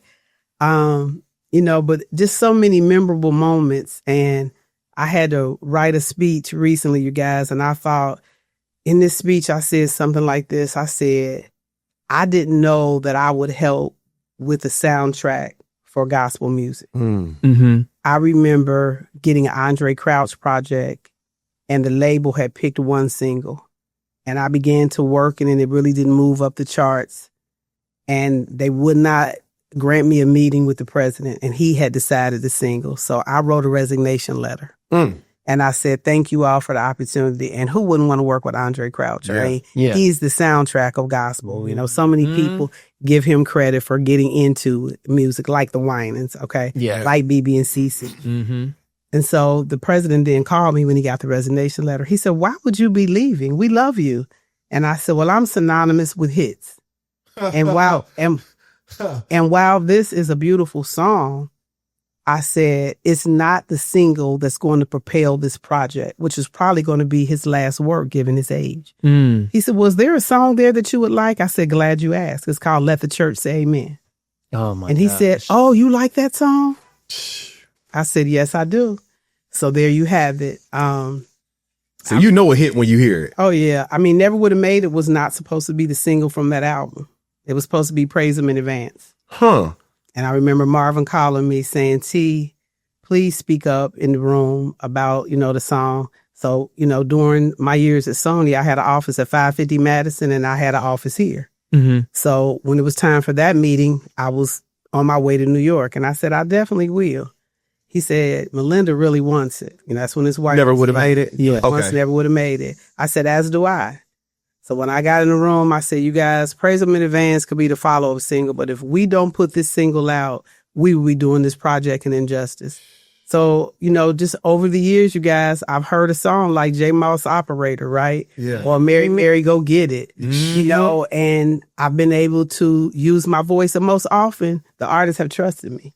You know, but just so many memorable moments. And I had to write a speech recently, you guys, and I thought in this speech, I said something like this. I said, I didn't know that I would help with the soundtrack for gospel music. I remember getting an Andre Crouch project, and the label had picked one single, and I began to work, and it really didn't move up the charts, and they would not grant me a meeting with the president, and he had decided the single. So I wrote a resignation letter. And I said, "Thank you all for the opportunity." And who wouldn't want to work with Andre Crouch? Right? He's the soundtrack of gospel. You know, so many people give him credit for getting into music, like the Winans, okay? Like BB and CeCe. And so the president then called me when he got the resignation letter. He said, "Why would you be leaving? We love you." And I said, "Well, I'm synonymous with hits. And while this is a beautiful song," I said, "it's not the single that's going to propel this project," which is probably going to be his last work given his age. He said, "Was there a song there that you would like?" I said, "Glad you asked. It's called Let the Church Say Amen." Oh my! And he said, "Oh, you like that song?" I said, "Yes, I do." So there you have it. So you know a hit when you hear it. Oh yeah. I mean, Never Would Have Made It was not supposed to be the single from that album. It was supposed to be Praise Him in Advance. And I remember Marvin calling me saying, "T, please speak up in the room about, you know, the song." So, you know, during my years at Sony, I had an office at 550 Madison, and I had an office here. So when it was time for that meeting, I was on my way to New York, and I said, "I definitely will." He said, "Melinda really wants it." You know, that's when his wife Never Would Have Made It. Yeah, once Never Would Have Made It. I said, "As do I." So when I got in the room, I said, "You guys, Praise Him in Advance could be the follow-up single, but if we don't put this single out, we will be doing this project an injustice." So, you know, just over the years, you guys, I've heard a song like J. Moss Operator, right? Yeah. Or Mary, Mary, Go Get It, you know, and I've been able to use my voice, and most often the artists have trusted me.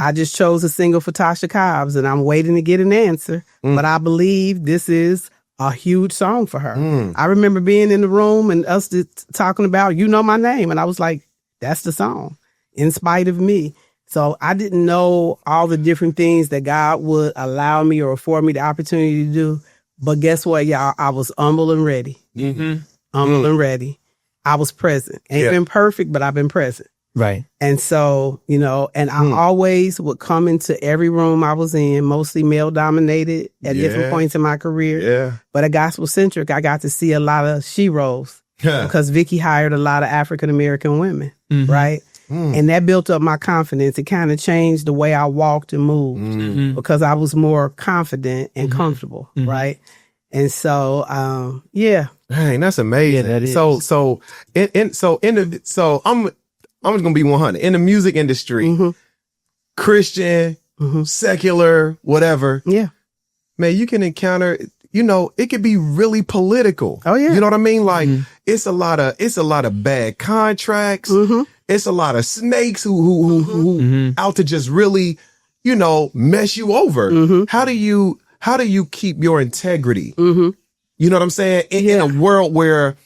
I just chose a single for Tasha Cobbs, and I'm waiting to get an answer, but I believe this is a huge song for her. I remember being in the room and us talking about You Know My Name, and I was like, that's the song, In Spite of Me. So I didn't know all the different things that God would allow me or afford me the opportunity to do. But guess what, y'all? I was humble and ready. Humble and ready. I was present. Ain't been perfect, but I've been present. Right. And so, you know, and I always would come into every room I was in, mostly male dominated at different points in my career. Yeah. But at Gospel Centric, I got to see a lot of she-roles because Vicky hired a lot of African-American women, right? And that built up my confidence. It kind of changed the way I walked and moved because I was more confident and comfortable, right? And so, yeah. Dang, that's amazing. Yeah, that is. So I'm just gonna be 100 in the music industry, Christian, secular, whatever. Yeah. Man, you can encounter, you know, it could be really political. Oh, yeah. You know what I mean? Like it's a lot of bad contracts. It's a lot of snakes who out to just really, you know, mess you over. How do you keep your integrity? You know what I'm saying? In a world where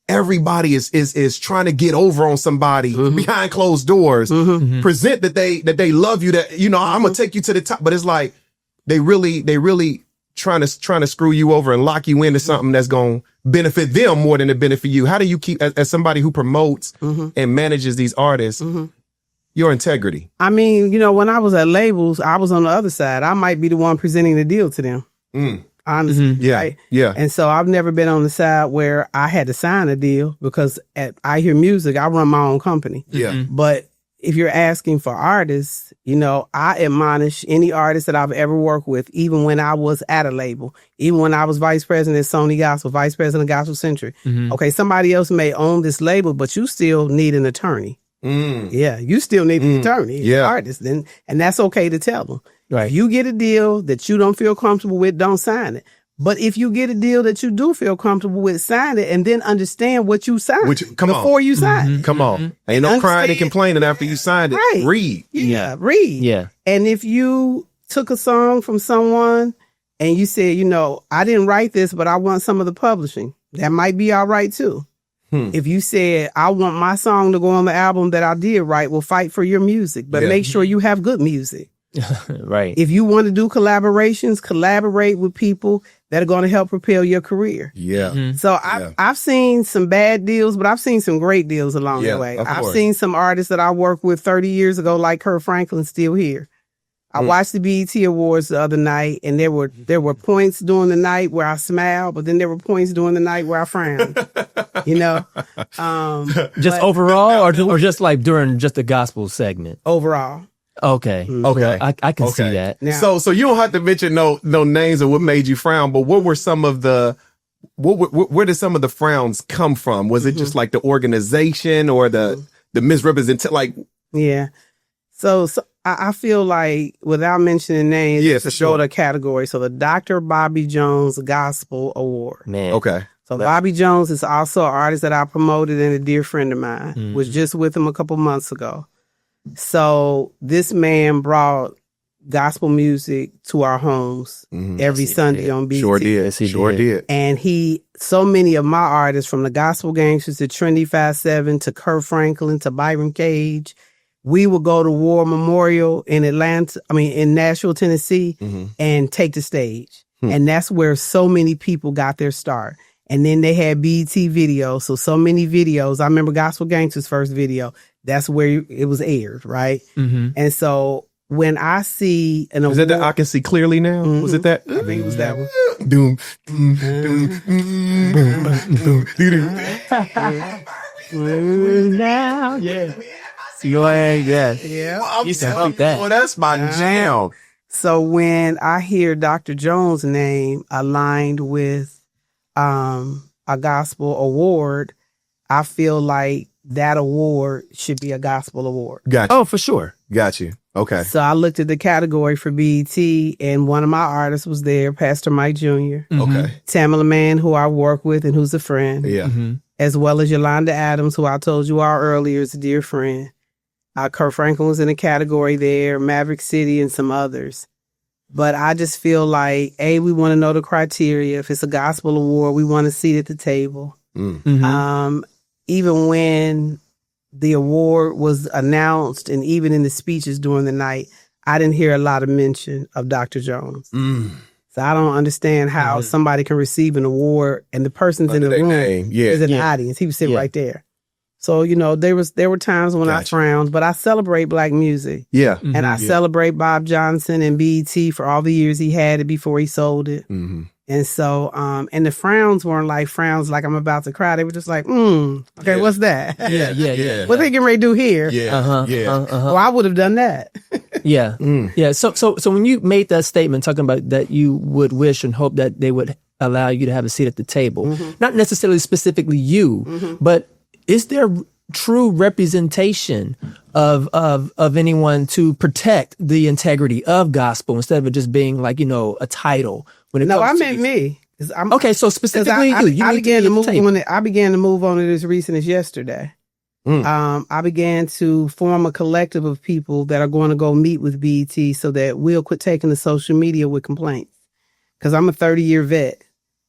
everybody is trying to get over on somebody behind closed doors, present that they love you, that, you know, I'm gonna take you to the top, but it's like they really trying to screw you over and lock you into something that's gonna benefit them more than it benefit you. How do you keep, as somebody who promotes and manages these artists, your integrity? I mean, you know, when I was at labels, I was on the other side. I might be the one presenting the deal to them. Honestly. Yeah. Right? Yeah. And so I've never been on the side where I had to sign a deal because at I Hear Music, I run my own company. Yeah. But if you're asking for artists, you know, I admonish any artist that I've ever worked with, even when I was at a label, even when I was vice president at Sony Gospel, vice president of Gospel Centric. Okay, somebody else may own this label, but you still need an attorney. Yeah, you still need an attorney, artist, and that's okay to tell them. Right. If you get a deal that you don't feel comfortable with, don't sign it. But if you get a deal that you do feel comfortable with, sign it and then understand what you signed before you sign it. Come on. Ain't no crying and complaining after you signed it. Right. Read. Yeah, read. Yeah. And if you took a song from someone and you said, you know, I didn't write this, but I want some of the publishing, that might be all right too. If you said, I want my song to go on the album that I did write, well, fight for your music, but make sure you have good music. Right. If you want to do collaborations, collaborate with people that are going to help propel your career. Yeah. So I've seen some bad deals, but I've seen some great deals along the way. I've seen some artists that I worked with 30 years ago, like Kirk Franklin, still here. I watched the BET Awards the other night, and there were points during the night where I smiled, but then there were points during the night where I frowned. You know, just overall, or just like during just the gospel segment. Overall. Okay. Okay. I can see that. Now, So you don't have to mention no names of what made you frown, but what were some of the where did some of the frowns come from? Was it just like the organization or the misrepresentation? Like, yeah. So I feel like, without mentioning names, for show sure. the category. So the Dr. Bobby Jones Gospel Award. Man. Okay. So Bobby Jones is also an artist that I promoted and a dear friend of mine. Was just with him a couple months ago. So this man brought gospel music to our homes every Sunday on BET. Sure did. Sure did. And so many of my artists, from the Gospel Gangsters to Trinity 5-7 to Kirk Franklin to Byron Cage, we would go to War Memorial in Nashville, Tennessee, and take the stage. And that's where so many people got their start. And then they had BET videos. So many videos. I remember Gospel Gangsters' first video. That's where it was aired, right? And so when I see an award... Is that the I Can See Clearly Now? Was it that? I think it was that one. Doom. Now, yeah. Go ahead, yes. Yeah. You sound like that. Well, that's my jam. So when I hear Dr. Jones' name aligned with a gospel award, I feel like that award should be a gospel award. Gotcha. Oh, for sure. Got you. Okay. So I looked at the category for BET, and one of my artists was there, Pastor Mike Jr., Okay. Tamala Mann, who I work with and who's a friend, Yeah. as well as Yolanda Adams, who I told you all earlier is a dear friend. Kirk Franklin was in the category there, Maverick City, and some others. But I just feel like, we want to know the criteria. If it's a gospel award, we want a seat at the table. Even when the award was announced and even in the speeches during the night, I didn't hear a lot of mention of Dr. Jones. So I don't understand how somebody can receive an award and the person's in the room is in the audience. He was sitting right there. So, there were times when I frowned, but I celebrate Black music. Yeah. And I celebrate Bob Johnson and BET for all the years he had it before he sold it. Mm-hmm. And so, and the frowns weren't like frowns like I'm about to cry. They were just like, okay, what's that? Yeah. What they getting ready to do here? Yeah. I would have done that. Yeah. Yeah. So when you made that statement talking about that you would wish and hope that they would allow you to have a seat at the table, not necessarily specifically you, but is there true representation of anyone to protect the integrity of gospel instead of it just being like, a title? When it I meant me. Okay, so specifically you. I began to move on it. I began to move on it as recent as yesterday. I began to form a collective of people that are going to go meet with BET so that we'll quit taking to social media with complaints. Because I'm a 30-year vet,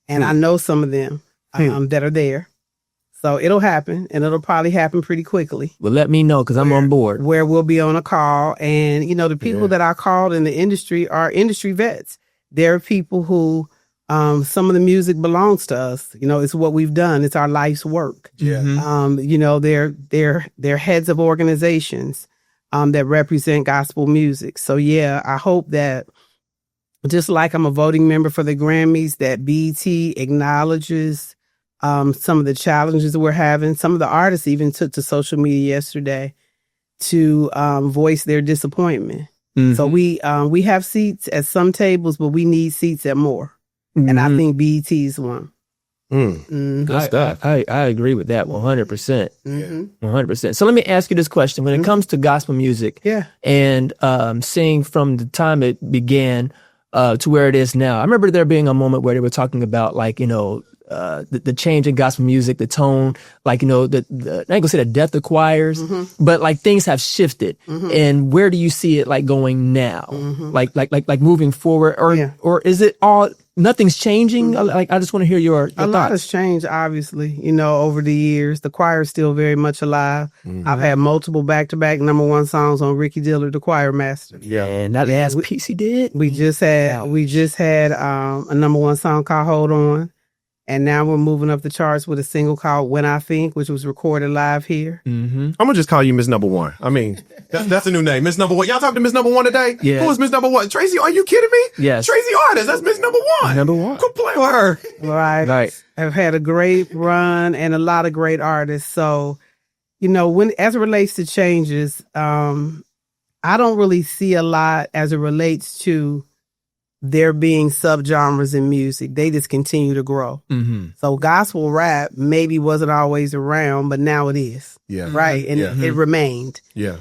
and I know some of them that are there. So it'll happen, and it'll probably happen pretty quickly. Well, let me know, because I'm on board. Where we'll be on a call. And, the people that I called in the industry are industry vets. They're people who, some of the music belongs to us. It's what we've done. It's our life's work. Yeah. They're heads of organizations that represent gospel music. So, yeah, I hope that just like I'm a voting member for the Grammys, that BET acknowledges some of the challenges we're having. Some of the artists even took to social media yesterday to voice their disappointment. So we have seats at some tables, but we need seats at more. And I think BET is one. Good stuff. I agree with that 100%. 100%. So let me ask you this question. When it comes to gospel music and seeing from the time it began to where it is now, I remember there being a moment where they were talking about the change in gospel music, the tone, I ain't gonna say the death of choirs, but things have shifted. And where do you see it going now? Like moving forward, or is it all nothing's changing? I just want to hear your thoughts. A lot has changed, obviously, over the years. The choir is still very much alive. I've had multiple back-to-back #1 songs on Ricky Dillard, the choir master. Yeah, and that last piece he did. We just had a #1 song called "Hold On." And now we're moving up the charts with a single called "When I Think," which was recorded live here. I'm going to just call you Miss Number One. I mean, that's a new name. Miss Number One. Y'all talking to Miss Number One today? Yeah. Who is Miss Number One? Tracey, are you kidding me? Yes. Tracey Artis. That's Miss Number One. Number one. Go play with her. Right. I've had a great run and a lot of great artists. So, as it relates to changes, I don't really see a lot as it relates to there being subgenres in music. They just continue to grow. So gospel rap maybe wasn't always around, but now it is. Yeah. Right. And it remained. Yeah.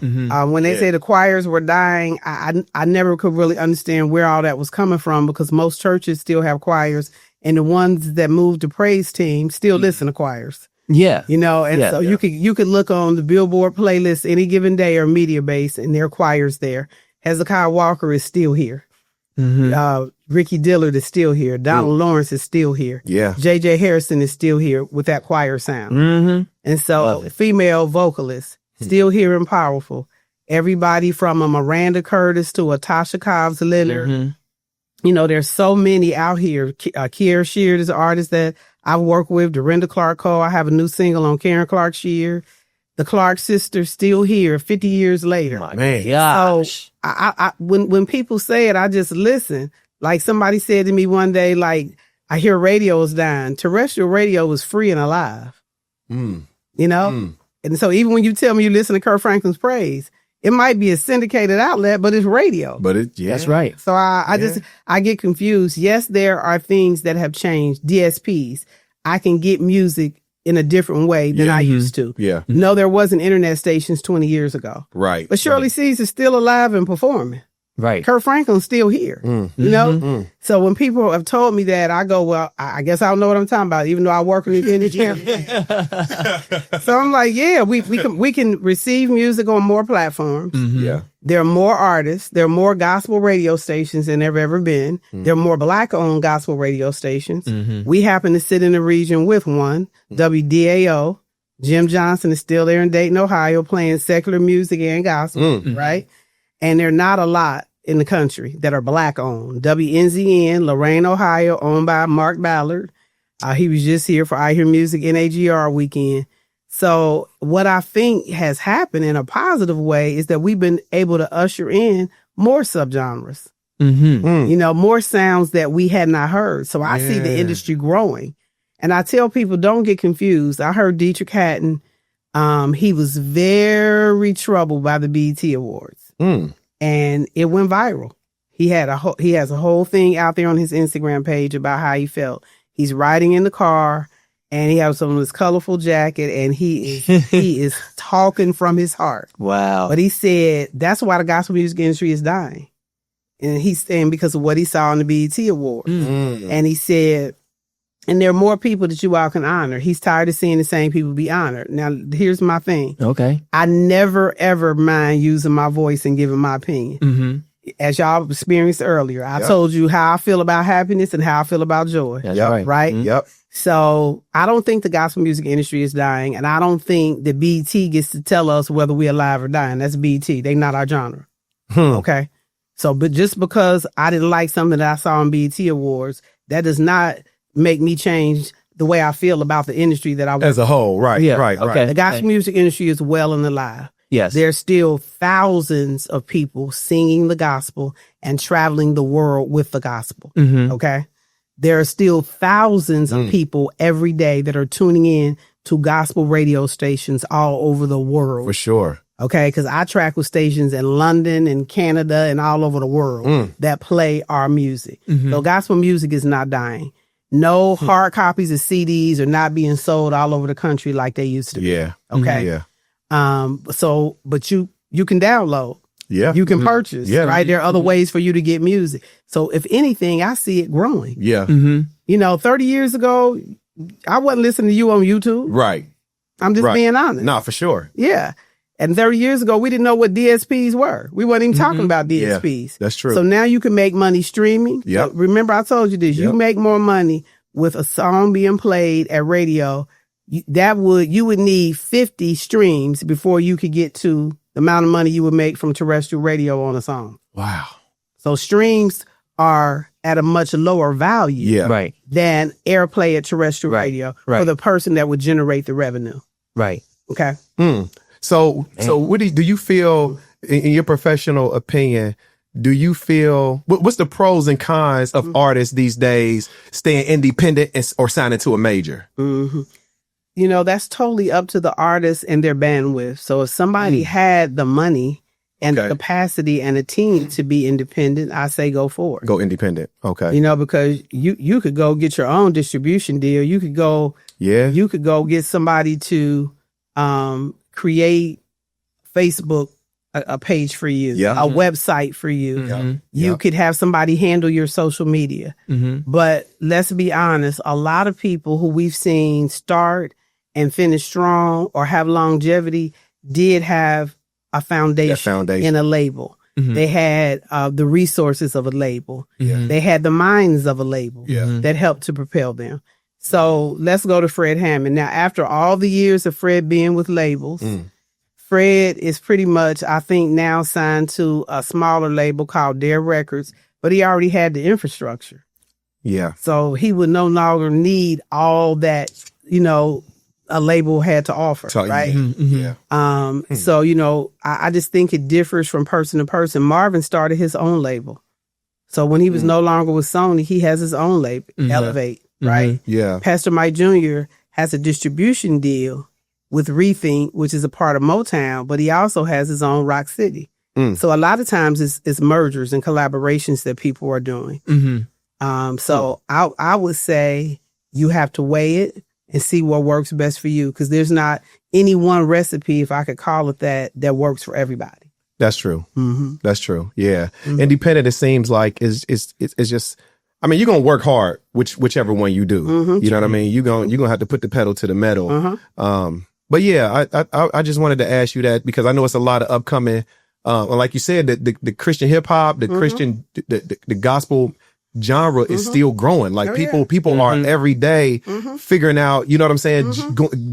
When they say the choirs were dying, I never could really understand where all that was coming from, because most churches still have choirs, and the ones that moved to praise team still listen to choirs. Yeah. You could look on the Billboard playlist any given day or Media Base, and there are choirs there. Hezekiah Walker is still here. Ricky Dillard is still here. Donald Lawrence is still here. Yeah. J.J. Harrison is still here with that choir sound. And so female vocalists still here and powerful. Everybody from a Miranda Curtis to a Tasha Cobbs Leonard. There's so many out here. Kiera Sheard is an artist that I've worked with. Dorinda Clark Cole. I have a new single on Karen Clark Sheard. The Clark sisters still here 50 years later. Man. So I when people say it, I just listen. Like somebody said to me one day, I hear radio is dying. Terrestrial radio was free and alive. And so even when you tell me you listen to Kirk Franklin's praise, it might be a syndicated outlet, but it's radio. That's right. So I get confused. Yes, there are things that have changed. DSPs. I can get music in a different way than I used to. Yeah. No, there wasn't internet stations 20 years ago. Right. But Shirley C's is still alive and performing. Right. Kirk Franklin's still here. So when people have told me that, I go, well, I guess I don't know what I'm talking about, even though I work in the industry. So I'm like, yeah, we can receive music on more platforms. Yeah. There are more artists. There are more gospel radio stations than there have ever been. There are more Black-owned gospel radio stations. We happen to sit in the region with one, WDAO. Jim Johnson is still there in Dayton, Ohio, playing secular music and gospel, right? And there are not a lot in the country that are Black-owned. WNZN, Lorain, Ohio, owned by Mark Ballard. He was just here for I Hear Music NAGR weekend. So what I think has happened in a positive way is that we've been able to usher in more subgenres, more sounds that we had not heard. So I see the industry growing. And I tell people, don't get confused. I heard Dietrich Haddon. He was very troubled by the BET Awards, and it went viral. He has a whole thing out there on his Instagram page about how he felt. He's riding in the car, and he has on his colorful jacket, and he is talking from his heart. Wow! But he said that's why the gospel music industry is dying, and he's saying because of what he saw on the BET Awards. And he said, and there are more people that you all can honor. He's tired of seeing the same people be honored. Now, here's my thing. Okay. I never, ever mind using my voice and giving my opinion. As y'all experienced earlier, I told you how I feel about happiness and how I feel about joy. That's right. Right? Yep. So I don't think the gospel music industry is dying, and I don't think the BET gets to tell us whether we're alive or dying. That's BET. They not our genre. Okay? So, but just because I didn't like something that I saw on BET Awards, that does not make me change the way I feel about the industry that I work As a whole, right, Yeah, right, okay. right. The gospel music industry is well and alive. Yes. There's still thousands of people singing the gospel and traveling the world with the gospel. Okay. There are still thousands of people every day that are tuning in to gospel radio stations all over the world. For sure. Okay. Because I track with stations in London and Canada and all over the world that play our music. So gospel music is not dying. No hard copies of CDs are not being sold all over the country like they used to be. Yeah. Okay. Yeah. So, but you can download. Yeah. You can purchase. Yeah. Right. There are other ways for you to get music. So if anything, I see it growing. Yeah. 30 years ago, I wasn't listening to you on YouTube. Right. I'm just being honest. Nah, for sure. Yeah. And 30 years ago, we didn't know what DSPs were. We weren't even talking about DSPs. Yeah, that's true. So now you can make money streaming. Yep. Remember, I told you this. Yep. You make more money with a song being played at radio. You would need 50 streams before you could get to the amount of money you would make from terrestrial radio on a song. Wow. So streams are at a much lower value Right. than airplay at terrestrial radio Right. for the person that would generate the revenue. Right. Okay. So what do you feel, in your professional opinion, do you feel, what's the pros and cons of artists these days staying independent or signing to a major? That's totally up to the artist and their bandwidth. So if somebody had the money and the capacity and a team to be independent, I say go for it. Go independent. Okay. Because you could go get your own distribution deal. You could go get somebody to create Facebook a page for you, a website for you. You could have somebody handle your social media. But let's be honest, a lot of people who we've seen start and finish strong or have longevity did have a foundation in a label. They had the resources of a label. They had the minds of a label that helped to propel them. So let's go to Fred Hammond. Now, after all the years of Fred being with labels, Fred is pretty much, I think, now signed to a smaller label called Dare Records, but he already had the infrastructure. Yeah. So he would no longer need all that, a label had to offer, right? Yeah. So, I just think it differs from person to person. Marvin started his own label. So when he was no longer with Sony, he has his own label, Elevate, right? Yeah. Pastor Mike Jr. has a distribution deal with Rethink, which is a part of Motown, but he also has his own Rock City. So a lot of times it's mergers and collaborations that people are doing. So I would say you have to weigh it and see what works best for you, because there's not any one recipe, if I could call it that works for everybody. That's true. That's true. Yeah. Independent, it seems like, is just, I mean, you're going to work hard, whichever one you do. You know what I mean? You're going to have to put the pedal to the metal. But yeah, I just wanted to ask you that because I know it's a lot of upcoming, like you said, the Christian hip hop, the Christian, the gospel genre is still growing. Like people are every day figuring out, you know what I'm saying?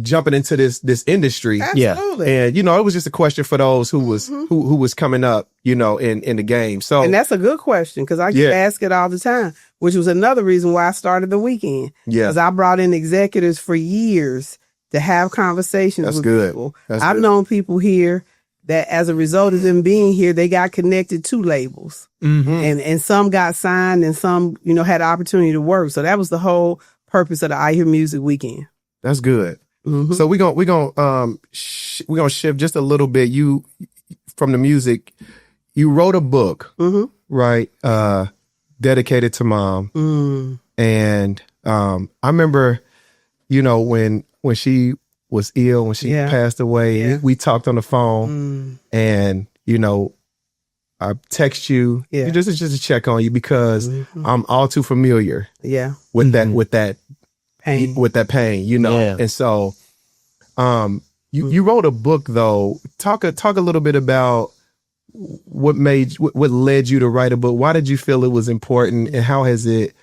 Jumping into this industry. Absolutely. And, it was just a question for those who was coming up, in the game. So, and that's a good question, because I get asked it all the time, which was another reason why I started The Weeknd. Yeah. Because I brought in executives for years to have conversations That's with good. people. That's I've good. known people here that as a result of them being here, they got connected to labels. And some got signed and some, had the opportunity to work. So that was the whole purpose of the I Hear Music weekend. That's good. So we're gonna shift just a little bit. You from the music, you wrote a book, right? Dedicated to mom. And I remember, when she was ill, when she passed away, we talked on the phone, and I text you just to check on you because I'm all too familiar with that Pain. with that pain, and so you wrote a book though. Talk a little bit about what led you to write a book. Why did you feel it was important, and how has it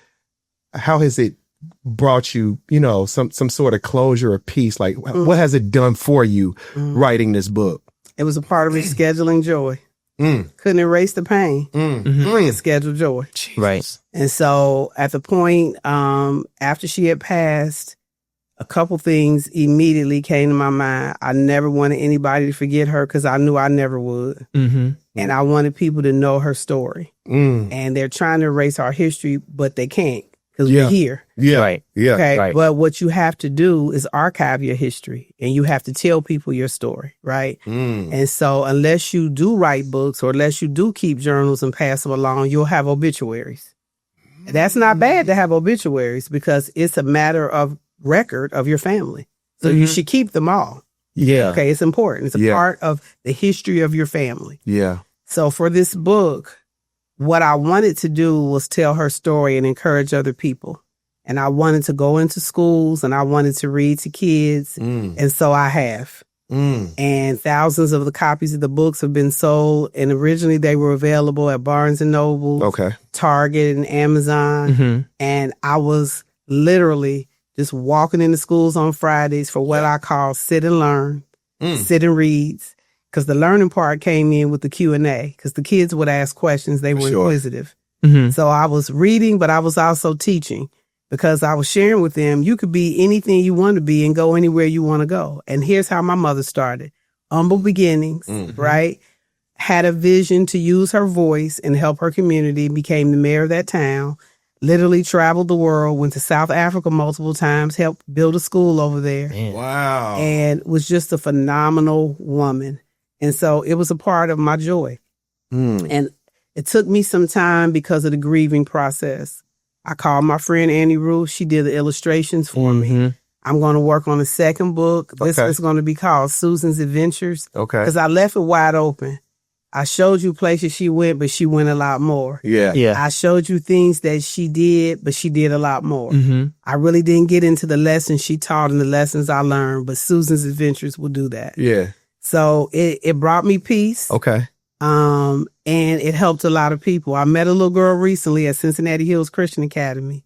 brought you some sort of closure or peace? Like what has it done for you writing this book? It was a part of rescheduling joy. Couldn't erase the pain. Reschedule joy. Jesus. Right. And so at the point after she had passed, a couple things immediately came to my mind. I never wanted anybody to forget her because I knew I never would. And I wanted people to know her story. And they're trying to erase our history, but they can't because we're here. Yeah. Right. Yeah. Okay. Right. But what you have to do is archive your history and you have to tell people your story. Right. And so unless you do write books or unless you do keep journals and pass them along, you'll have obituaries. That's not bad to have obituaries because it's a matter of record of your family. So you should keep them all. Yeah. Okay. It's important. It's a part of the history of your family. Yeah. So for this book, what I wanted to do was tell her story and encourage other people. And I wanted to go into schools and I wanted to read to kids. And so I have. And thousands of the copies of the books have been sold. And originally they were available at Barnes and Noble, Target, and Amazon. And I was literally just walking into schools on Fridays for what I call sit and learn, sit and reads. Because the learning part came in with the Q&A. Because the kids would ask questions. They were inquisitive. So I was reading, but I was also teaching. Because I was sharing with them, you could be anything you want to be and go anywhere you want to go. And here's how my mother started. Humble beginnings, right? Had a vision to use her voice and help her community, became the mayor of that town, literally traveled the world, went to South Africa multiple times, helped build a school over there. Man. Wow. And was just a phenomenal woman. And so it was a part of my joy. And it took me some time because of the grieving process. I called my friend Annie Ruth. She did the illustrations for me. I'm going to work on a second book. This is going to be called Susan's Adventures. Because I left it wide open. I showed you places she went, but she went a lot more. Yeah. I showed you things that she did, but she did a lot more. I really didn't get into the lessons she taught and the lessons I learned, but Susan's Adventures will do that. Yeah. So it brought me peace. And it helped a lot of people. I met a little girl recently at Cincinnati Hills Christian Academy,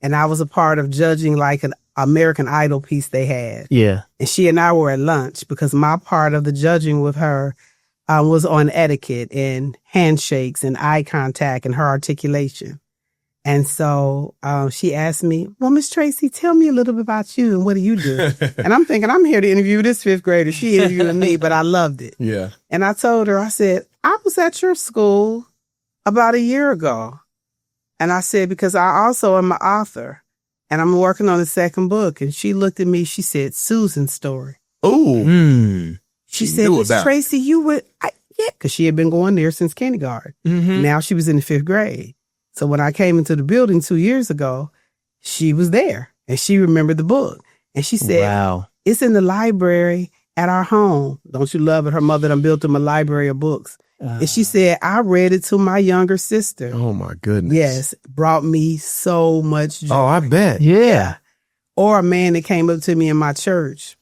and I was a part of judging like an American Idol piece they had. Yeah. And she and I were at lunch because my part of the judging with her was on etiquette and handshakes and eye contact and her articulation. And so she asked me, well, Miss Tracey, tell me a little bit about you and what do you do? And I'm thinking, I'm here to interview this fifth grader. She interviewing me, but I loved it. Yeah. And I told her, I said, I was at your school about a year ago. And I said, because I also am an author and I'm working on the second book. And she looked at me, she said, Susan's story. Oh. She said, Miss Tracey, you would, yeah, because she had been going there since kindergarten. Now she was in the fifth grade. So when I came into the building 2 years ago, she was there and she remembered the book. And she said, wow, it's in the library at our home. Don't you love it? Her mother done built them a library of books. And she said, I read it to my younger sister. Oh, my goodness. Yes. Brought me so much joy. Oh, I bet. Yeah. Or a man that came up to me in my church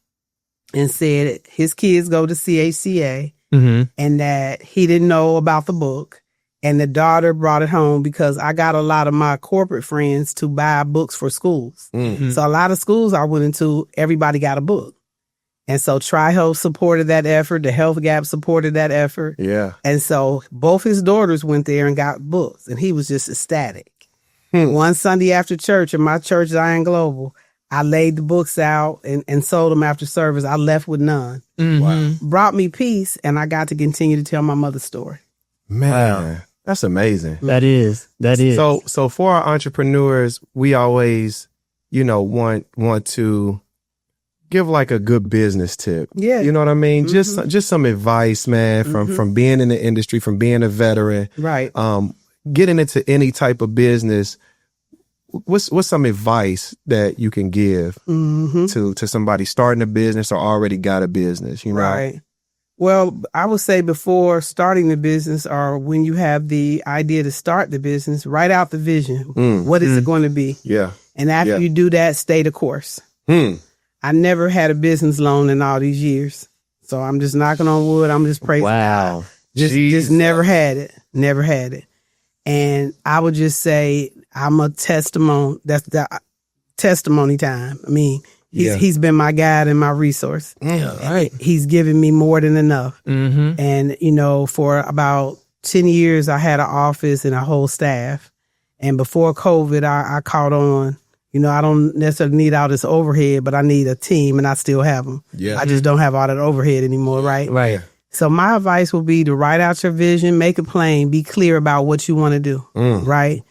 and said his kids go to CHCA and that he didn't know about the book. And the daughter brought it home because I got a lot of my corporate friends to buy books for schools. So a lot of schools I went into, everybody got a book. And so Tri-Health supported that effort. The Health Gap supported that effort. Yeah. And so both his daughters went there and got books. And he was just ecstatic. One Sunday after church in my church, Zion Global, I laid the books out and sold them after service. I left with none. Wow. Brought me peace, and I got to continue to tell my mother's story. Man, that's amazing. That is. So for our entrepreneurs, we always, want to give like a good business tip. Yeah. You know what I mean? Just some advice, man, from being in the industry, from being a veteran. Right. Getting into any type of business. What's some advice that you can give to somebody starting a business or already got a business, Right. Well, I would say before starting the business or when you have the idea to start the business, write out the vision. What is it going to be? Yeah. And after you do that, stay the course. I never had a business loan in all these years. So I'm just knocking on wood. I'm just praising God. Just never had it. Never had it. And I would just say I'm a testimony. That's the testimony time. I mean, he's been my guide and my resource. Yeah, right. He's given me more than enough. And, for about 10 years, I had an office and a whole staff. And before COVID, I caught on. I don't necessarily need all this overhead, but I need a team, and I still have them. Yeah. I just don't have all that overhead anymore, right? Right. So my advice would be to write out your vision, make it plain, be clear about what you want to do, right?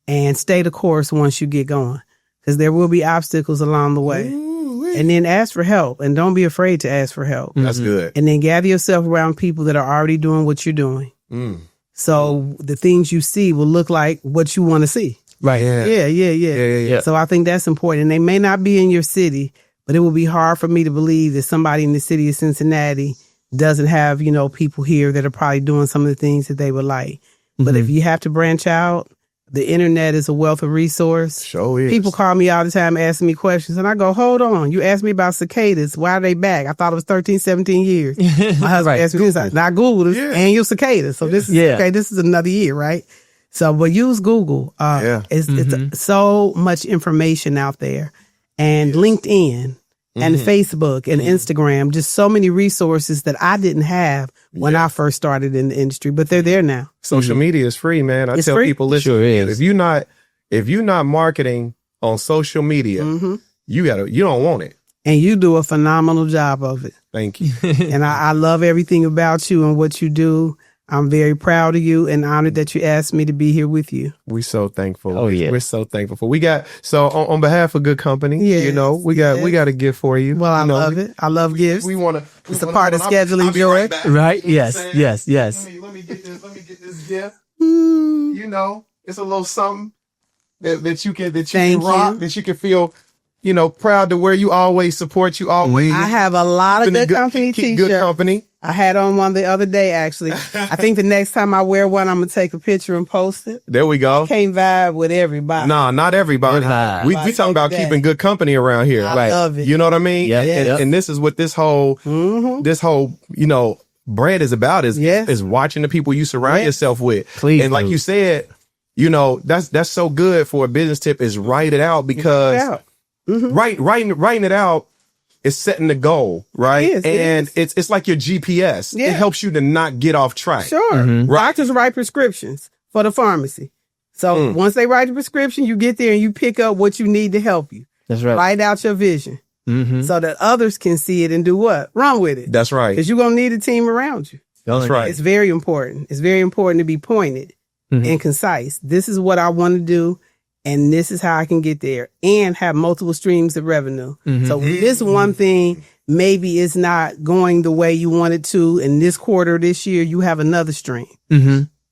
And stay the course once you get going, because there will be obstacles along the way. And then ask for help, and don't be afraid to ask for help. That's good. And then gather yourself around people that are already doing what you're doing. So the things you see will look like what you want to see. Right. Yeah. So I think that's important. And they may not be in your city, but it will be hard for me to believe that somebody in the city of Cincinnati doesn't have, people here that are probably doing some of the things that they would like. But if you have to branch out, the internet is a wealth of resource. Sure is. People call me all the time asking me questions, and I go, hold on. You asked me about cicadas. Why are they back? I thought it was 13, 17 years. My husband asked me this. And I Googled it, annual cicadas. So this is, this is another year, right? So, but use Google. It's so much information out there. And LinkedIn and Facebook and Instagram, just so many resources that I didn't have when I first started in the industry, but they're there now. Social media is free, man. I tell people, listen, sure is. if you're not marketing on social media, you don't want it. And you do a phenomenal job of it. Thank you. And I love everything about you and what you do. I'm very proud of you and honored that you asked me to be here with you. We're so thankful. Oh, yeah. We're so thankful. We got, on behalf of Good Company, we got a gift for you. Well, I love it. I love gifts. It's a part of scheduling, Joy. Right? Yes. Let me get this gift. It's a little something that you can rock, that you can feel, proud to wear. You always support. You always. I have a lot of Good Company t-shirts. Good Company. I had on one the other day, actually. I think the next time I wear one, I'm going to take a picture and post it. There we go. Can't vibe with everybody. No, not everybody. We talking about keeping good company around here. I love it. You know what I mean? Yeah. And this is what this whole, brand is about is watching the people you surround yourself with. Please. And like you said, that's so good for a business tip is write it out, because writing it out is setting the goal, right? It's like your GPS. Yeah. It helps you to not get off track. Sure. Doctors write prescriptions for the pharmacy. So once they write the prescription, you get there and you pick up what you need to help you. That's right. Write out your vision so that others can see it and do what? Run with it. That's right. Because you're going to need a team around you. That's right. It's very important. It's very important to be pointed and concise. This is what I want to do, and this is how I can get there, and have multiple streams of revenue. So this one thing maybe is not going the way you want it to in this quarter this year, you have another stream.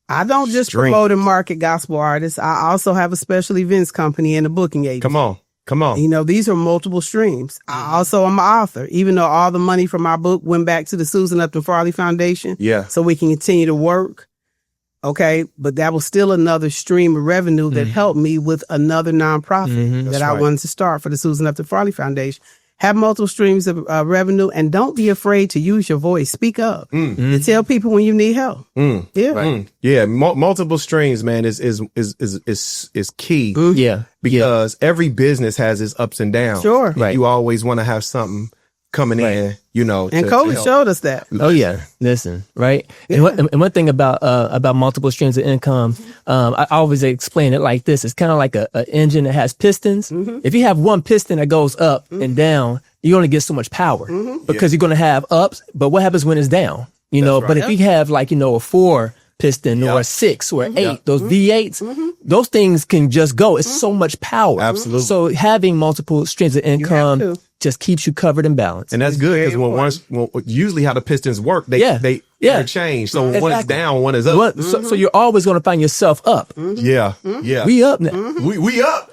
I don't just promote and market gospel artists. I also have a special events company and a booking agency. Come on. These are multiple streams. I also am an author, even though all the money from our book went back to the Susan Upton Farley Foundation. Yeah. So we can continue to work. Okay. But that was still another stream of revenue that helped me with another nonprofit that I wanted to start for the Susan Upton Farley Foundation. Have multiple streams of revenue, and don't be afraid to use your voice. Speak up and tell people when you need help. Yeah. Multiple streams, man, is key. Yeah. Because every business has its ups and downs. Sure. Right. You always want to have something coming in, you know. And COVID showed us that. Oh yeah, listen, right. And one thing about multiple streams of income, I always explain it like this: it's kind of like a engine that has pistons. If you have one piston that goes up and down, you only get so much power because you're going to have ups. But what happens when it's down? You know. Right. But if you have like a 4 piston or a 6 or 8, those V8s, those things can just go. It's so much power. Absolutely. So having multiple streams of income just keeps you covered and balanced. And that's good because usually how the pistons work, they change. So when one is down, one is up. So you're always going to find yourself up. Yeah. We up now. We up.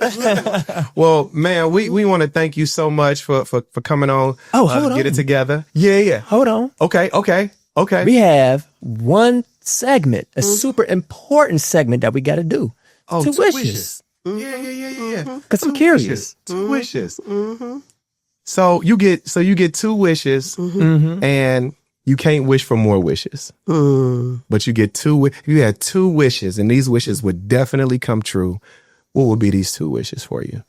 Well, man, we want to thank you so much for coming on. Oh, hold on. Get it together. Yeah. Hold on. Okay. We have one segment, a super important segment that we got to do. Oh, two wishes. Yeah. Because I'm curious. Two wishes. So you get 2 wishes, and you can't wish for more wishes. But you get 2. You had 2 wishes, and these wishes would definitely come true. What would be these 2 wishes for you?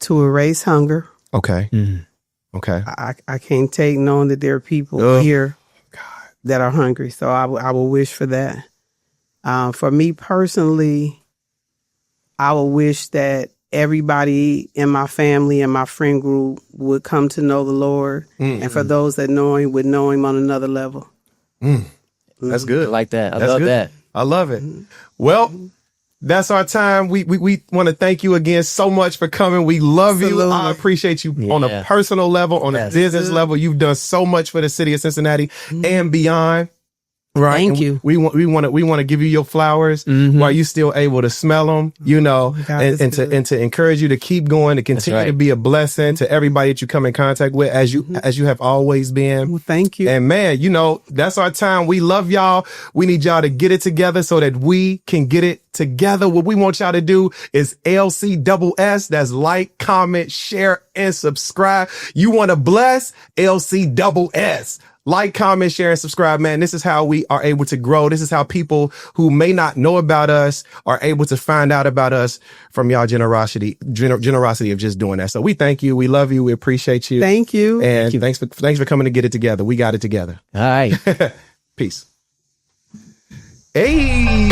To erase hunger. Okay. Okay. I can't take knowing that there are people here that are hungry. So I will wish for that. For me personally, I will wish that everybody in my family and my friend group would come to know the Lord. And for those that know him, would know him on another level. That's good. I like that. I love that. I love it. Well, that's our time. We want to thank you again so much for coming. We love you. I appreciate you on a personal level, on a business level. You've done so much for the city of Cincinnati and beyond. Right. Thank you. We want to give you your flowers while you're still able to smell them, you know, and to encourage you to keep going, to continue to be a blessing to everybody that you come in contact with as you have always been. Well, thank you. And man, you know, that's our time. We love y'all. We need y'all to get it together so that we can get it together. What we want y'all to do is LCSS. That's like, comment, share, and subscribe. You want to bless LCSS. Like, comment, share, and subscribe, man. This is how we are able to grow. This is how people who may not know about us are able to find out about us from y'all generosity of just doing that. So we thank you. We love you. We appreciate you. Thank you. And thanks for coming to get it together. We got it together. All right. Peace. Hey.